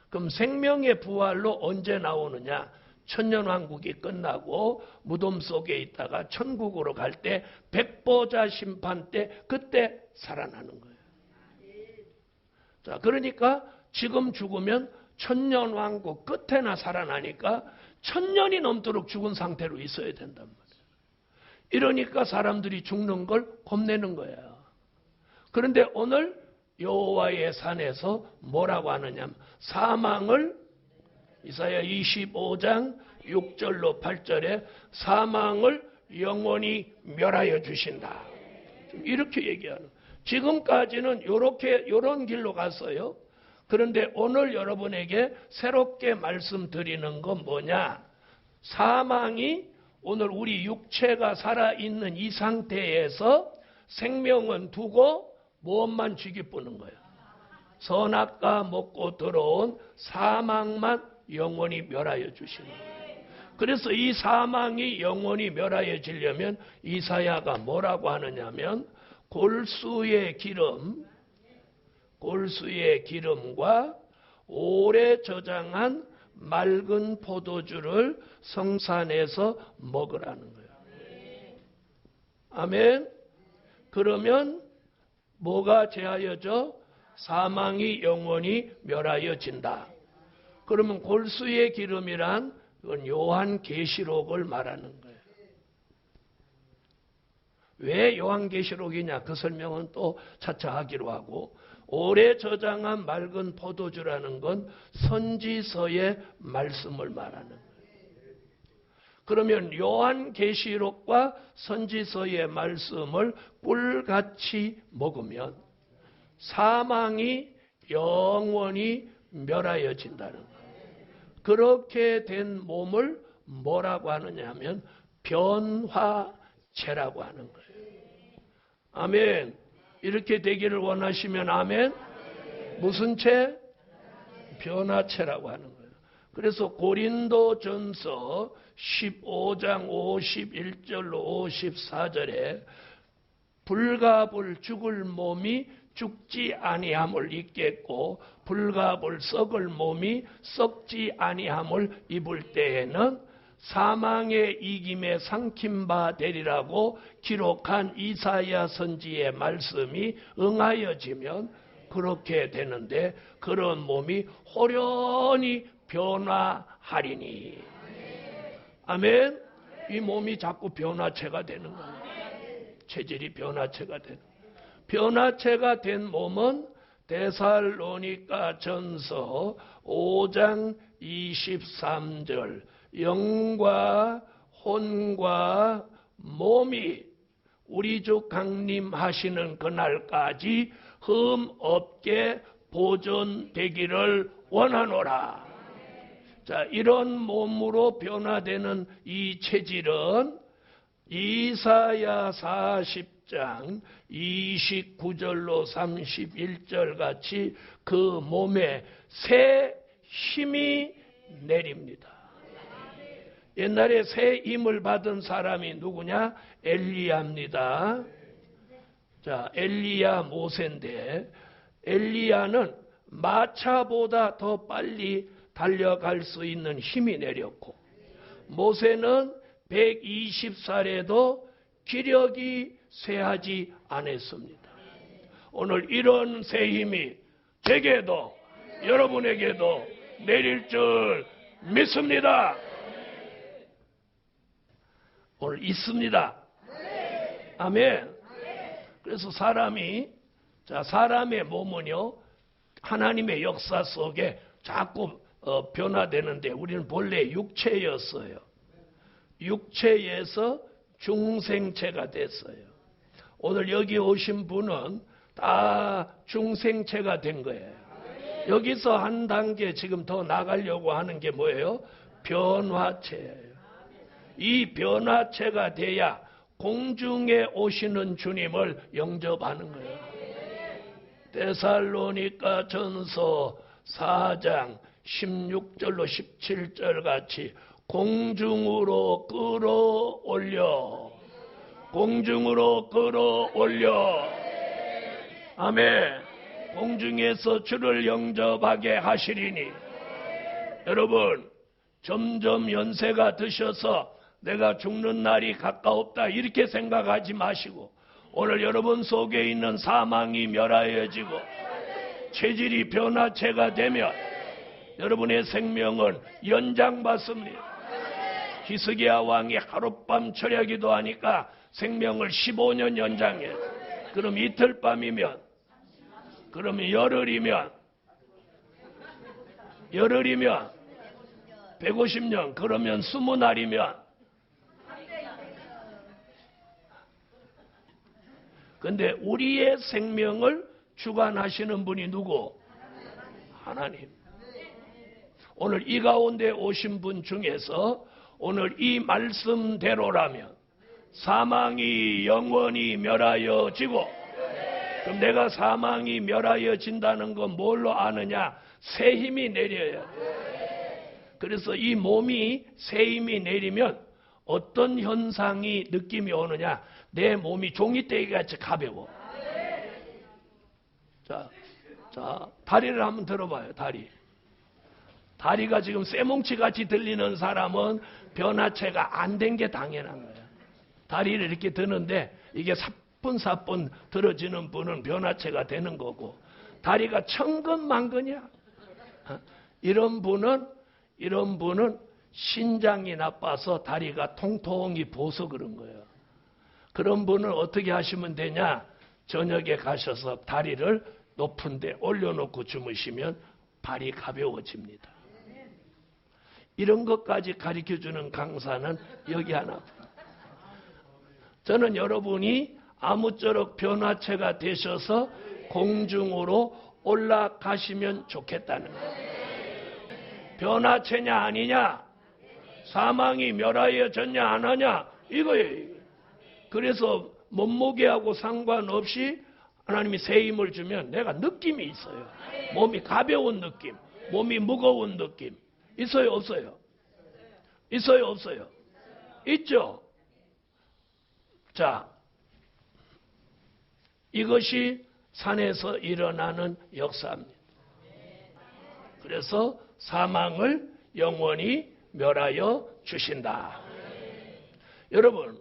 그럼 생명의 부활로 언제 나오느냐? 천년왕국이 끝나고 무덤 속에 있다가 천국으로 갈 때 백보자 심판 때 그때 살아나는 거예요. 자, 그러니까 지금 죽으면 천년왕국 끝에나 살아나니까 천년이 넘도록 죽은 상태로 있어야 된단 말이에요. 이러니까 사람들이 죽는 걸 겁내는 거예요. 그런데 오늘 여호와의 산에서 뭐라고 하느냐면 사망을 이사야 25장 6절로 8절에 사망을 영원히 멸하여 주신다. 이렇게 얘기하는. 지금까지는 요런 길로 갔어요. 그런데 오늘 여러분에게 새롭게 말씀드리는 건 뭐냐? 사망이 오늘 우리 육체가 살아있는 이 상태에서 생명은 두고 무엇만 쥐기뿌는 거예요. 선악과 먹고 들어온 사망만 영원히 멸하여 주시는 거예요. 그래서 이 사망이 영원히 멸하여지려면 이사야가 뭐라고 하느냐면 골수의 기름과 오래 저장한 맑은 포도주를 성산에서 먹으라는 거예요. 아멘. 그러면 뭐가 제하여져? 사망이 영원히 멸하여진다. 그러면 골수의 기름이란 그건 요한계시록을 말하는 거예요. 왜 요한계시록이냐? 그 설명은 또 차차 하기로 하고, 오래 저장한 맑은 포도주라는 건 선지서의 말씀을 말하는 거예요. 그러면 요한계시록과 선지서의 말씀을 꿀같이 먹으면 사망이 영원히 멸하여진다는 거예요. 그렇게 된 몸을 뭐라고 하느냐 하면 변화체라고 하는 거예요. 아멘. 이렇게 되기를 원하시면 아멘. 무슨 체? 변화체라고 하는 거예요. 그래서 고린도전서 15장 51절로 54절에 불갑을 죽을 몸이 죽지 아니함을 입겠고 불갑을 썩을 몸이 썩지 아니함을 입을 때에는 사망의 이김에 삼킴바 되리라고 기록한 이사야 선지의 말씀이 응하여지면 그렇게 되는데, 그런 몸이 호련히 변화하리니. 아멘. 이 몸이 자꾸 변화체가 되는 거예요. 체질이 변화체가 되는 거예요. 변화체가 된 몸은 데살로니가 전서 5장 23절 영과 혼과 몸이 우리 주 강림하시는 그날까지 흠 없게 보존되기를 원하노라. 자, 이런 몸으로 변화되는 이 체질은 이사야 40장 29절로 31절 같이 그 몸에 새 힘이 내립니다. 옛날에 새 힘을 받은 사람이 누구냐? 엘리야입니다. 자, 엘리야 모세인데, 엘리야는 마차보다 더 빨리 달려갈 수 있는 힘이 내렸고, 모세는 120살에도 기력이 쇠하지 않았습니다. 오늘 이런 새 힘이 제게도 여러분에게도 내릴 줄 믿습니다. 오늘 있습니다. 아멘. 그래서 사람의 몸은요, 하나님의 역사 속에 자꾸 변화되는데, 우리는 본래 육체였어요. 육체에서 중생체가 됐어요. 오늘 여기 오신 분은 다 중생체가 된 거예요. 여기서 한 단계 지금 더 나가려고 하는 게 뭐예요? 변화체예요. 이 변화체가 돼야 공중에 오시는 주님을 영접하는 거예요. 데살로니가 전서 4장 16절로 17절 같이 공중으로 끌어올려 아멘. 공중에서 주를 영접하게 하시리니. 여러분, 점점 연세가 드셔서 내가 죽는 날이 가까웠다 이렇게 생각하지 마시고, 오늘 여러분 속에 있는 사망이 멸하여지고 체질이 변화체가 되면 여러분의 생명은 연장받습니다. 히스기야 왕이 하룻밤 철야기도 하니까 생명을 15년 연장해요. 그럼 이틀 밤이면, 그러면 열흘이면 150년, 그러면 20날이면, 근데 우리의 생명을 주관하시는 분이 누구? 하나님. 오늘 이 가운데 오신 분 중에서 오늘 이 말씀대로라면 사망이 영원히 멸하여지고, 그럼 내가 사망이 멸하여진다는 건 뭘로 아느냐? 새 힘이 내려야 돼. 그래서 이 몸이 새 힘이 내리면 어떤 현상이 느낌이 오느냐? 내 몸이 종이떼기 같이 가벼워. 자, 다리를 한번 들어봐요. 다리가 지금 쇠뭉치 같이 들리는 사람은 변화체가 안 된 게 당연한 거예요. 다리를 이렇게 드는데 이게 사뿐사뿐 들어지는 분은 변화체가 되는 거고, 다리가 천근만근이야. 이런 분은 신장이 나빠서 다리가 통통이 부어서 그런 거예요. 그런 분은 어떻게 하시면 되냐? 저녁에 가셔서 다리를 높은 데 올려놓고 주무시면 발이 가벼워집니다. 이런 것까지 가르쳐주는 강사는 여기 하나. 저는 여러분이 아무쪼록 변화체가 되셔서 공중으로 올라가시면 좋겠다는 거예요. 변화체냐 아니냐, 사망이 멸하여졌냐 안 하냐, 이거예요. 그래서 몸무게하고 상관없이 하나님이 새 힘을 주면 내가 느낌이 있어요. 몸이 가벼운 느낌, 몸이 무거운 느낌. 있어요 없어요? 있어요 없어요? 있죠. 자, 이것이 산에서 일어나는 역사입니다. 그래서 사망을 영원히 멸하여 주신다. 여러분,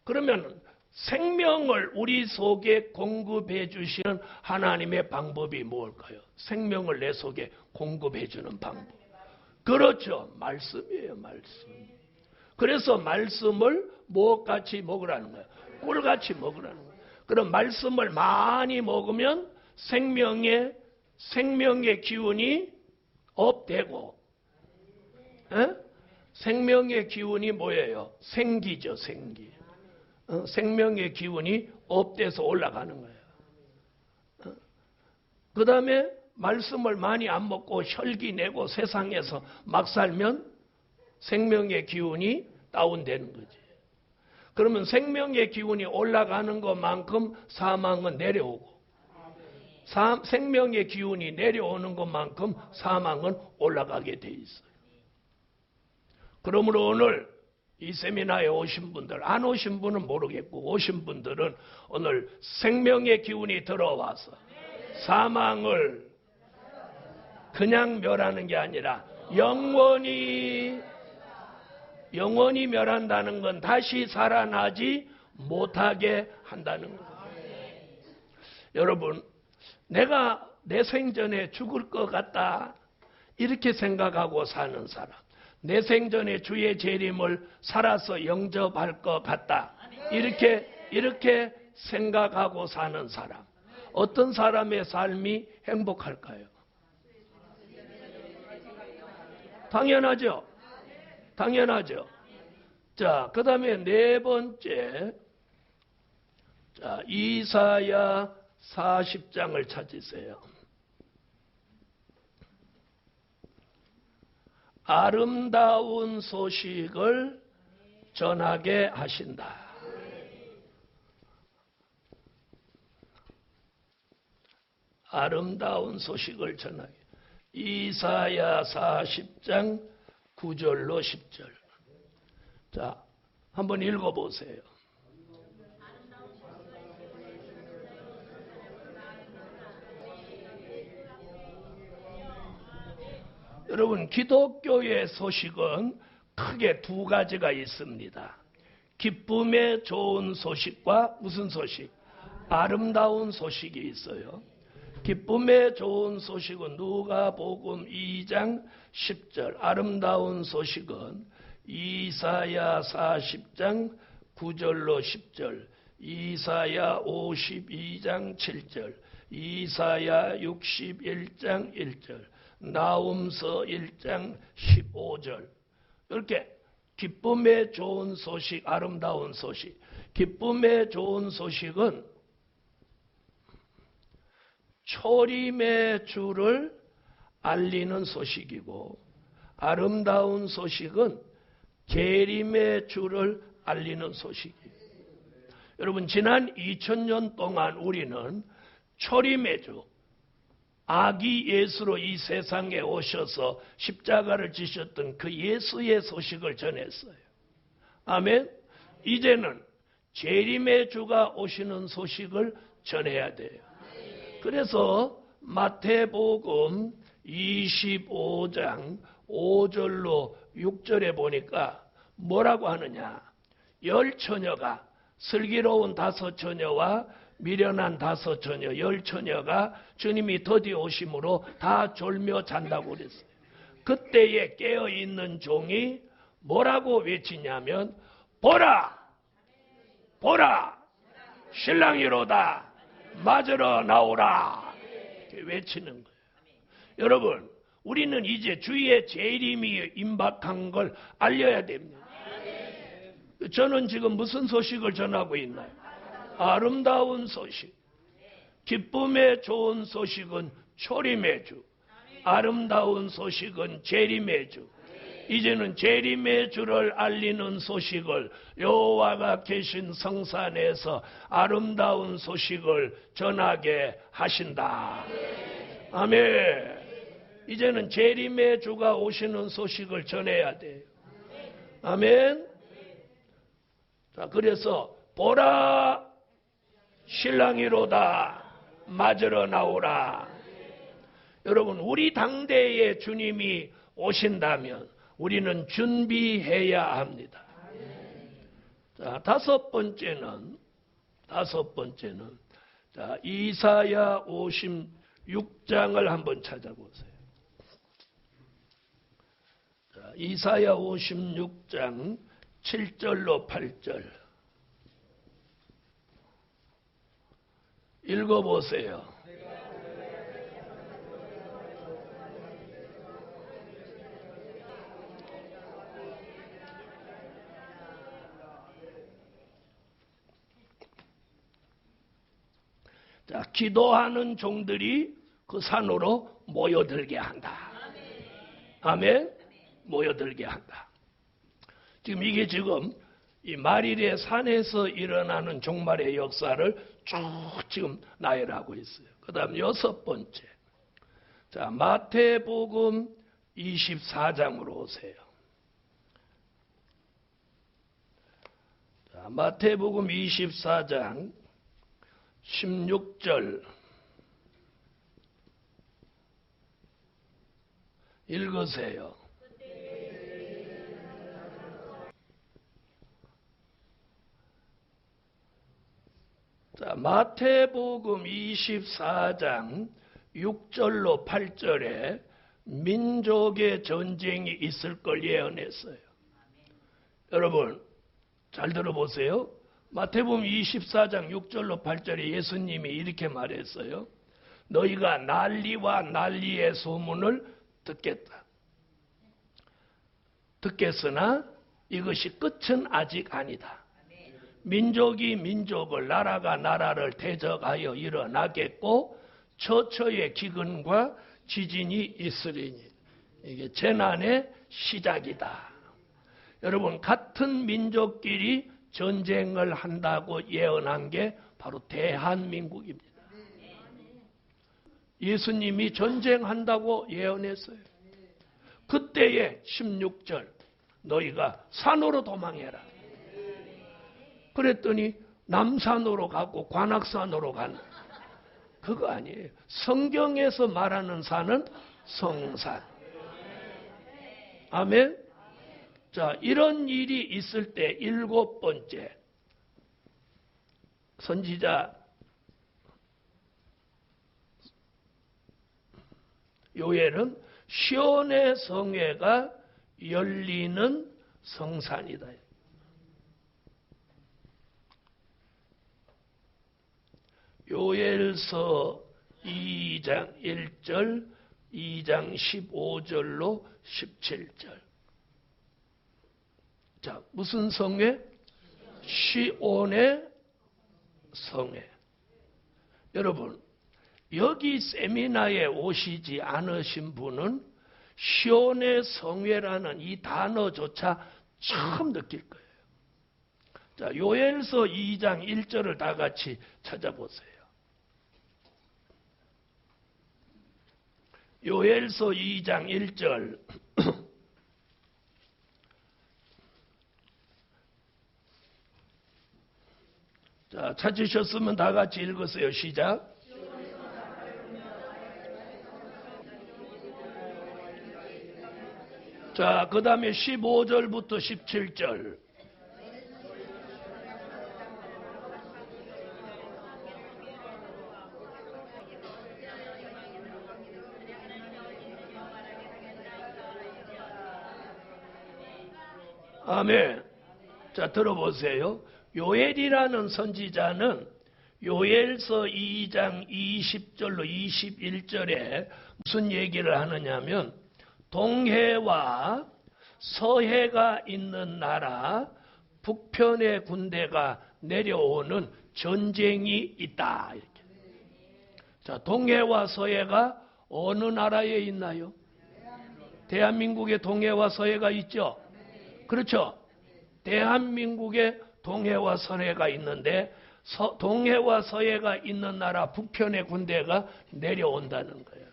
그러면 생명을 우리 속에 공급해 주시는 하나님의 방법이 뭘까요? 생명을 내 속에 공급해 주는 방법. 그렇죠. 말씀이에요, 말씀. 그래서 말씀을 무엇같이 먹으라는 거예요? 꿀같이 먹으라는 거예요. 그럼 말씀을 많이 먹으면 생명의 기운이 업되고, 생명의 기운이 뭐예요? 생기죠, 생기. 생명의 기운이 업돼서 올라가는 거예요. 그 다음에 말씀을 많이 안 먹고 혈기 내고 세상에서 막 살면 생명의 기운이 다운되는 거지. 그러면 생명의 기운이 올라가는 것만큼 사망은 내려오고, 생명의 기운이 내려오는 것만큼 사망은 올라가게 돼 있어요. 그러므로 오늘 이 세미나에 오신 분들, 안 오신 분은 모르겠고 오신 분들은 오늘 생명의 기운이 들어와서 사망을 그냥 멸하는 게 아니라 영원히 멸한다는 건 다시 살아나지 못하게 한다는 거예요. 여러분, 내가 내 생전에 죽을 것 같다 이렇게 생각하고 사는 사람, 내 생전에 주의 재림을 살아서 영접할 것 같다 이렇게 생각하고 사는 사람, 어떤 사람의 삶이 행복할까요? 당연하죠. 당연하죠. 자, 그 다음에 네 번째, 자, 이사야 40장을 찾으세요. 아름다운 소식을 전하게 하신다. 아름다운 소식을 전하게. 이사야 40장 9절로 10절. 자, 한번 읽어보세요. 여러분, 기독교의 소식은 크게 두 가지가 있습니다. 기쁨의 좋은 소식과 무슨 소식? 아름다운 소식이 있어요. 기쁨의 좋은 소식은 누가복음 2장 10절, 아름다운 소식은 이사야 40장 9절로 10절, 이사야 52장 7절, 이사야 61장 1절, 나훔서 1장 15절. 이렇게 기쁨의 좋은 소식, 아름다운 소식. 기쁨의 좋은 소식은 초림의 주를 알리는 소식이고, 아름다운 소식은 재림의 주를 알리는 소식이에요. 여러분, 지난 2000년 동안 우리는 초림의 주, 아기 예수로 이 세상에 오셔서 십자가를 지셨던 그 예수의 소식을 전했어요. 아멘. 이제는 재림의 주가 오시는 소식을 전해야 돼요. 그래서 마태복음 25장 5절로 6절에 보니까 뭐라고 하느냐? 열 처녀가 슬기로운 5 처녀와 미련한 5 처녀, 10 처녀가 주님이 더디 오심으로 다 졸며 잔다고 그랬어요. 그때에 깨어있는 종이 뭐라고 외치냐면 보라! 보라! 신랑이로다! 맞으러 나오라! 이렇게 외치는 거예요. 여러분, 우리는 이제 주의 재림이 임박한 걸 알려야 됩니다. 저는 지금 무슨 소식을 전하고 있나요? 아름다운 소식. 기쁨의 좋은 소식은 초림의 주. 아름다운 소식은 재림의 주. 이제는 재림의 주를 알리는 소식을 여호와가 계신 성산에서 아름다운 소식을 전하게 하신다. 아멘. 이제는 재림의 주가 오시는 소식을 전해야 돼요. 아멘. 자, 그래서 보라 신랑이로다 맞으러 나오라. 여러분, 우리 당대에 주님이 오신다면 우리는 준비해야 합니다. 자, 다섯 번째는 자, 이사야 56장을 한번 찾아보세요. 자, 이사야 56장 7절로 8절 읽어보세요. 자, 기도하는 종들이 그 산으로 모여들게 한다. 아멘. 모여들게 한다. 지금 이게 지금 이 말일의 산에서 일어나는 종말의 역사를 쭉 지금 나열하고 있어요. 그 다음 6번째. 자, 마태복음 24장으로 오세요. 자, 마태복음 24장 16절 읽으세요. 자, 마태복음 24장 6절로 8절에 민족의 전쟁이 있을 걸 예언했어요. 여러분, 잘 들어보세요. 마태복음 24장 6절로 8절에 예수님이 이렇게 말했어요. 너희가 난리와 난리의 소문을 듣겠다. 듣겠으나 이것이 끝은 아직 아니다. 민족이 민족을, 나라가 나라를 대적하여 일어나겠고 처처의 기근과 지진이 있으리니 이게 재난의 시작이다. 여러분, 같은 민족끼리 전쟁을 한다고 예언한 게 바로 대한민국입니다. 예수님이 전쟁한다고 예언했어요. 그때의 16절 너희가 산으로 도망해라. 그랬더니 남산으로 가고 관악산으로 가는 그거 아니에요. 성경에서 말하는 산은 성산. 아멘. 자, 이런 일이 있을 때 7번째 선지자 요엘은 시온의 성회가 열리는 성산이다. 요엘서 2장 1절, 2장 15절로 17절. 자, 무슨 성회? 시온의 성회. 여러분, 여기 세미나에 오시지 않으신 분은 시온의 성회라는 이 단어조차 처음 느낄 거예요. 자, 요엘서 2장 1절을 다 같이 찾아보세요. 요엘서 2장 1절. 자, 찾으셨으면 다 같이 읽으세요. 시작. 자, 그 다음에 15절부터 17절. 아멘. 자, 들어보세요. 요엘이라는 선지자는 요엘서 2장 20절로 21절에 무슨 얘기를 하느냐면 동해와 서해가 있는 나라 북편의 군대가 내려오는 전쟁이 있다. 이렇게. 자, 동해와 서해가 어느 나라에 있나요? 대한민국에 동해와 서해가 있죠? 그렇죠? 대한민국에 동해와 서해가 있는데 동해와 서해가 있는 나라 북편의 군대가 내려온다는 거예요.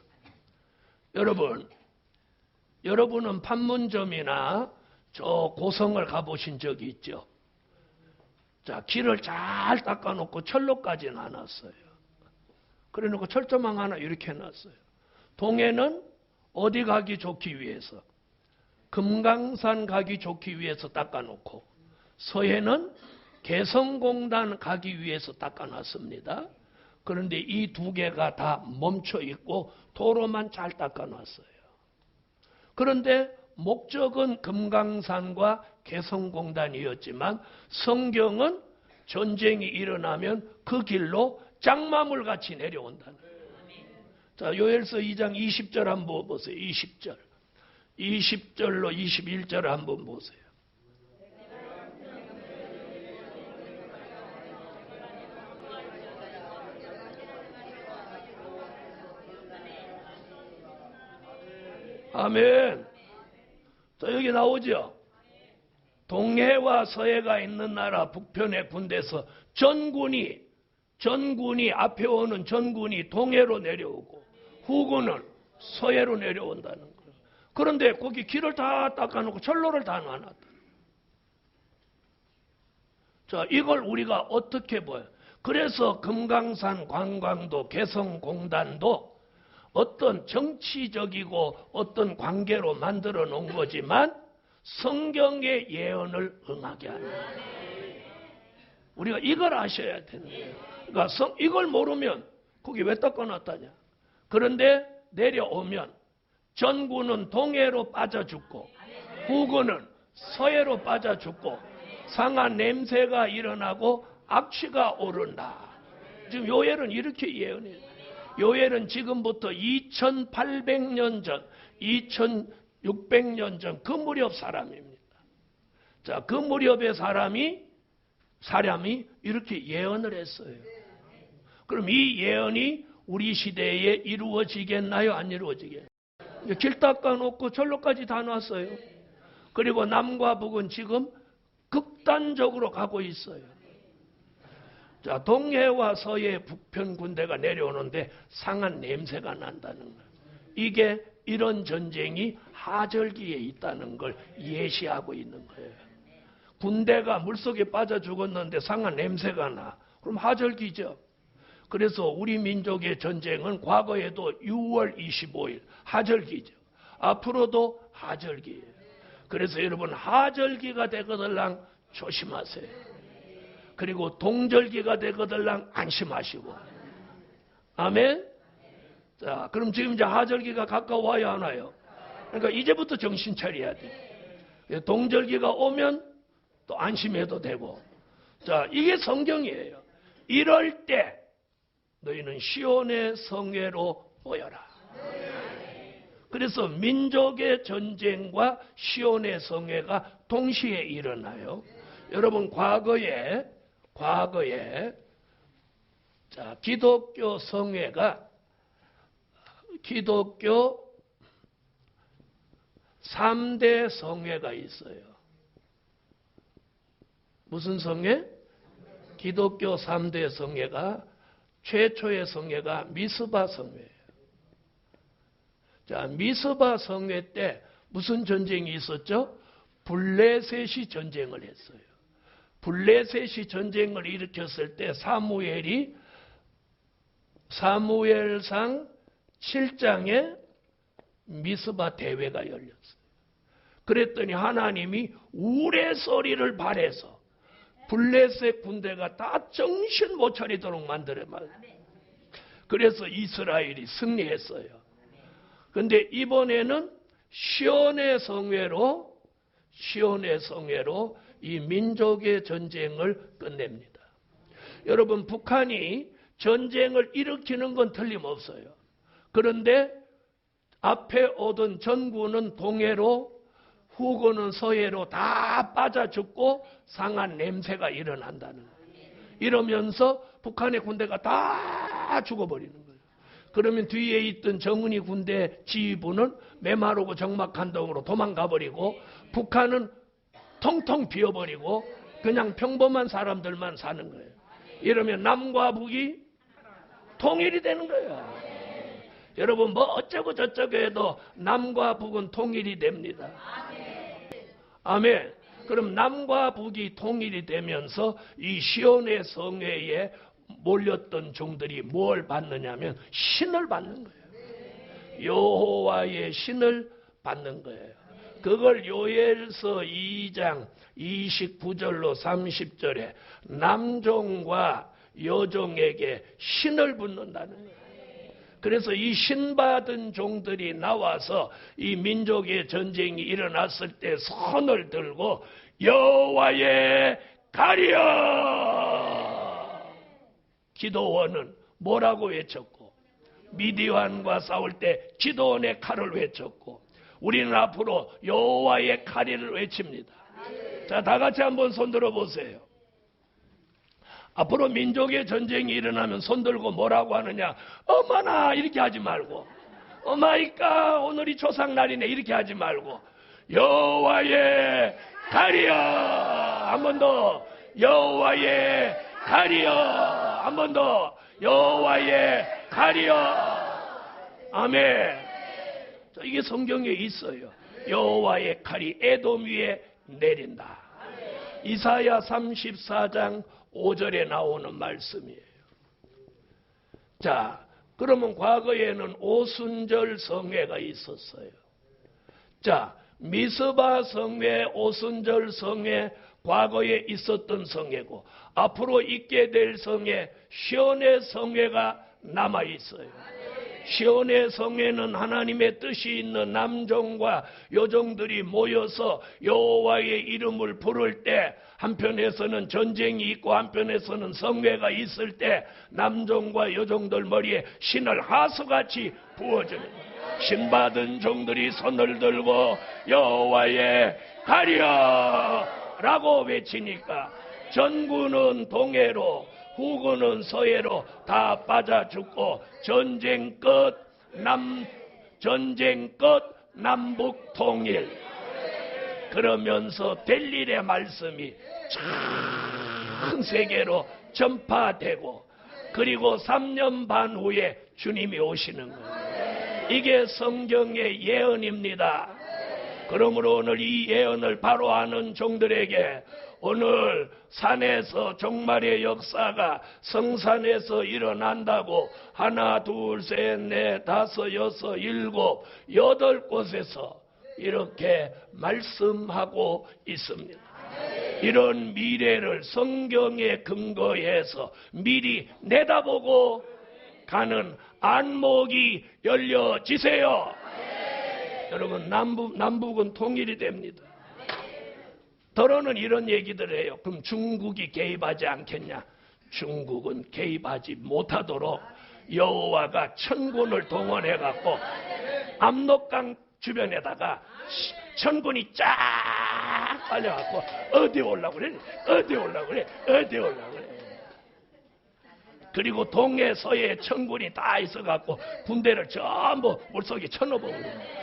여러분은 판문점이나 저 고성을 가보신 적이 있죠? 자, 길을 잘 닦아놓고 철로까지는 안 왔어요. 그래 놓고 철조망 하나 이렇게 해놨어요. 동해는 어디 가기 좋기 위해서? 금강산 가기 좋기 위해서 닦아놓고, 서해는 개성공단 가기 위해서 닦아놨습니다. 그런데 이 두 개가 다 멈춰 있고 도로만 잘 닦아놨어요. 그런데 목적은 금강산과 개성공단이었지만 성경은 전쟁이 일어나면 그 길로 짱마물 같이 내려온다는 거예요. 자, 요엘서 2장 20절 한번 보세요. 20절. 20절로 21절 한번 보세요. 아멘. 자, 여기 나오죠? 동해와 서해가 있는 나라 북편의 군대에서 전군이 앞에 오는 전군이 동해로 내려오고 후군은 서해로 내려온다는 거예요. 그런데 거기 길을 다 닦아놓고 철로를 다 놔놨다. 자, 이걸 우리가 어떻게 봐요? 그래서 금강산 관광도 개성공단도 어떤 정치적이고 어떤 관계로 만들어 놓은 거지만 성경의 예언을 응하게 하는 거예요. 우리가 이걸 아셔야 되는 거예요. 그러니까 이걸 모르면 거기 왜 닦아놨다냐. 그런데 내려오면 전군은 동해로 빠져 죽고 후군은 서해로 빠져 죽고 상한 냄새가 일어나고 악취가 오른다. 지금 요엘은 이렇게 예언해요. 요엘은 지금부터 2800년 전, 2600년 전 그 무렵 사람입니다. 자, 그 무렵의 사람이 이렇게 예언을 했어요. 그럼 이 예언이 우리 시대에 이루어지겠나요? 안 이루어지겠나요? 길 닦아놓고 절로까지 다 놨어요. 그리고 남과 북은 지금 극단적으로 가고 있어요. 자, 동해와 서해 북편 군대가 내려오는데 상한 냄새가 난다는 거예요. 이게 이런 전쟁이 하절기에 있다는 걸 예시하고 있는 거예요. 군대가 물속에 빠져 죽었는데 상한 냄새가 나. 그럼 하절기죠. 그래서 우리 민족의 전쟁은 과거에도 6월 25일 하절기죠. 앞으로도 하절기예요. 그래서 여러분 하절기가 되거들랑 조심하세요. 그리고 동절기가 되거들랑 안심하시고. 아멘? 자, 그럼 지금 이제 하절기가 가까워야 하나요? 그러니까 이제부터 정신 차려야 돼. 동절기가 오면 또 안심해도 되고. 자, 이게 성경이에요. 이럴 때 너희는 시온의 성회로 모여라. 그래서 민족의 전쟁과 시온의 성회가 동시에 일어나요. 여러분 과거에 자, 기독교 성회가 기독교 3대 성회가 있어요. 무슨 성회? 기독교 3대 성회가 최초의 성회가 미스바 성회예요. 자, 미스바 성회 때 무슨 전쟁이 있었죠? 블레셋이 전쟁을 했어요. 블레셋이 전쟁을 일으켰을 때 사무엘상 7장에 미스바 대회가 열렸어요. 그랬더니 하나님이 우레소리를 발해서 블레셋 군대가 다 정신 못 차리도록 만들어요. 그래서 이스라엘이 승리했어요. 그런데 이번에는 시온의 성회로 시온의 성회로 이 민족의 전쟁을 끝냅니다. 여러분, 북한이 전쟁을 일으키는 건 틀림없어요. 그런데 앞에 오던 전구는 동해로, 후군은 서해로 다 빠져 죽고 상한 냄새가 일어난다는 거예요. 이러면서 북한의 군대가 다 죽어버리는 거예요. 그러면 뒤에 있던 정은이 군대 지휘부는 메마르고 적막한 동으로 도망가버리고 북한은 텅텅 비어버리고 그냥 평범한 사람들만 사는 거예요. 이러면 남과 북이 통일이 되는 거예요. 여러분, 뭐 어쩌고 저쩌고 해도 남과 북은 통일이 됩니다. 아멘. 그럼 남과 북이 통일이 되면서 이 시온의 성회에 몰렸던 종들이 뭘 받느냐면 신을 받는 거예요. 여호와의 신을 받는 거예요. 그걸 요엘서 2장 29절로 30절에 남종과 여종에게 신을 붙는다는 거예요. 그래서 이 신받은 종들이 나와서 이 민족의 전쟁이 일어났을 때 손을 들고 여호와의 칼이여! 기도원은 뭐라고 외쳤고, 미디안과 싸울 때 기도원의 칼을 외쳤고, 우리는 앞으로 여호와의 칼을 외칩니다. 자, 다 같이 한번 손 들어보세요. 앞으로 민족의 전쟁이 일어나면 손 들고 뭐라고 하느냐? 어머나 이렇게 하지 말고, 어마이까 오늘이 조상날이네 이렇게 하지 말고, 여호와의 칼이여! 한 번 더, 여호와의 칼이여! 한 번 더, 여호와의 칼이여! 아멘. 이게 성경에 있어요. 여호와의 칼이 에돔 위에 내린다. 이사야 34장 5절에 나오는 말씀이에요. 자, 그러면 과거에는 오순절 성회가 있었어요. 자, 미스바 성회, 오순절 성회, 과거에 있었던 성회고 앞으로 있게 될 성회, 시온의 성회가 남아 있어요. 시온의 성회는 하나님의 뜻이 있는 남종과 여종들이 모여서 여호와의 이름을 부를 때, 한편에서는 전쟁이 있고 한편에서는 성회가 있을 때 남종과 여종들 머리에 신을 하수같이 부어주는 거예요. 신받은 종들이 손을 들고 여호와의 칼이여! 라고 외치니까 전구는 동해로, 후군은 서해로 다 빠져 죽고 전쟁 끝, 남북 통일. 그러면서 될 일의 말씀이 전 세계로 전파되고, 그리고 3년 반 후에 주님이 오시는 거예요. 이게 성경의 예언입니다. 그러므로 오늘 이 예언을 바로 아는 종들에게 오늘 산에서 종말의 역사가 성산에서 일어난다고 하나, 둘, 셋, 넷, 다섯, 여섯, 일곱, 8곳에서 이렇게 말씀하고 있습니다. 이런 미래를 성경에 근거해서 미리 내다보고 가는 안목이 열려지세요. 여러분, 남북은 통일이 됩니다. 더러는 이런 얘기들 해요. 그럼 중국이 개입하지 않겠냐? 중국은 개입하지 못하도록 여호와가 천군을 동원해갖고 압록강 주변에다가 천군이 쫙 깔려갖고 어디 오려고 그래? 어디 오려고 그래? 어디 오려고 그래? 그리고 동해 서해 천군이 다 있어갖고 군대를 전부 물속에 쳐넣어버려요.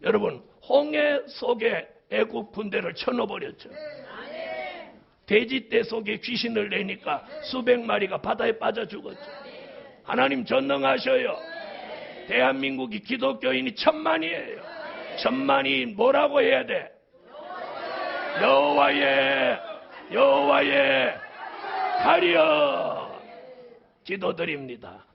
여러분, 홍해 속에 애국 군대를 쳐넣어버렸죠. 돼지떼 속에 귀신을 내니까 수백 마리가 바다에 빠져 죽었죠. 하나님 전능하셔요. 대한민국이 기독교인이 1000만이에요. 1000만이 뭐라고 해야 돼? 여호와의 칼이여! 기도드립니다.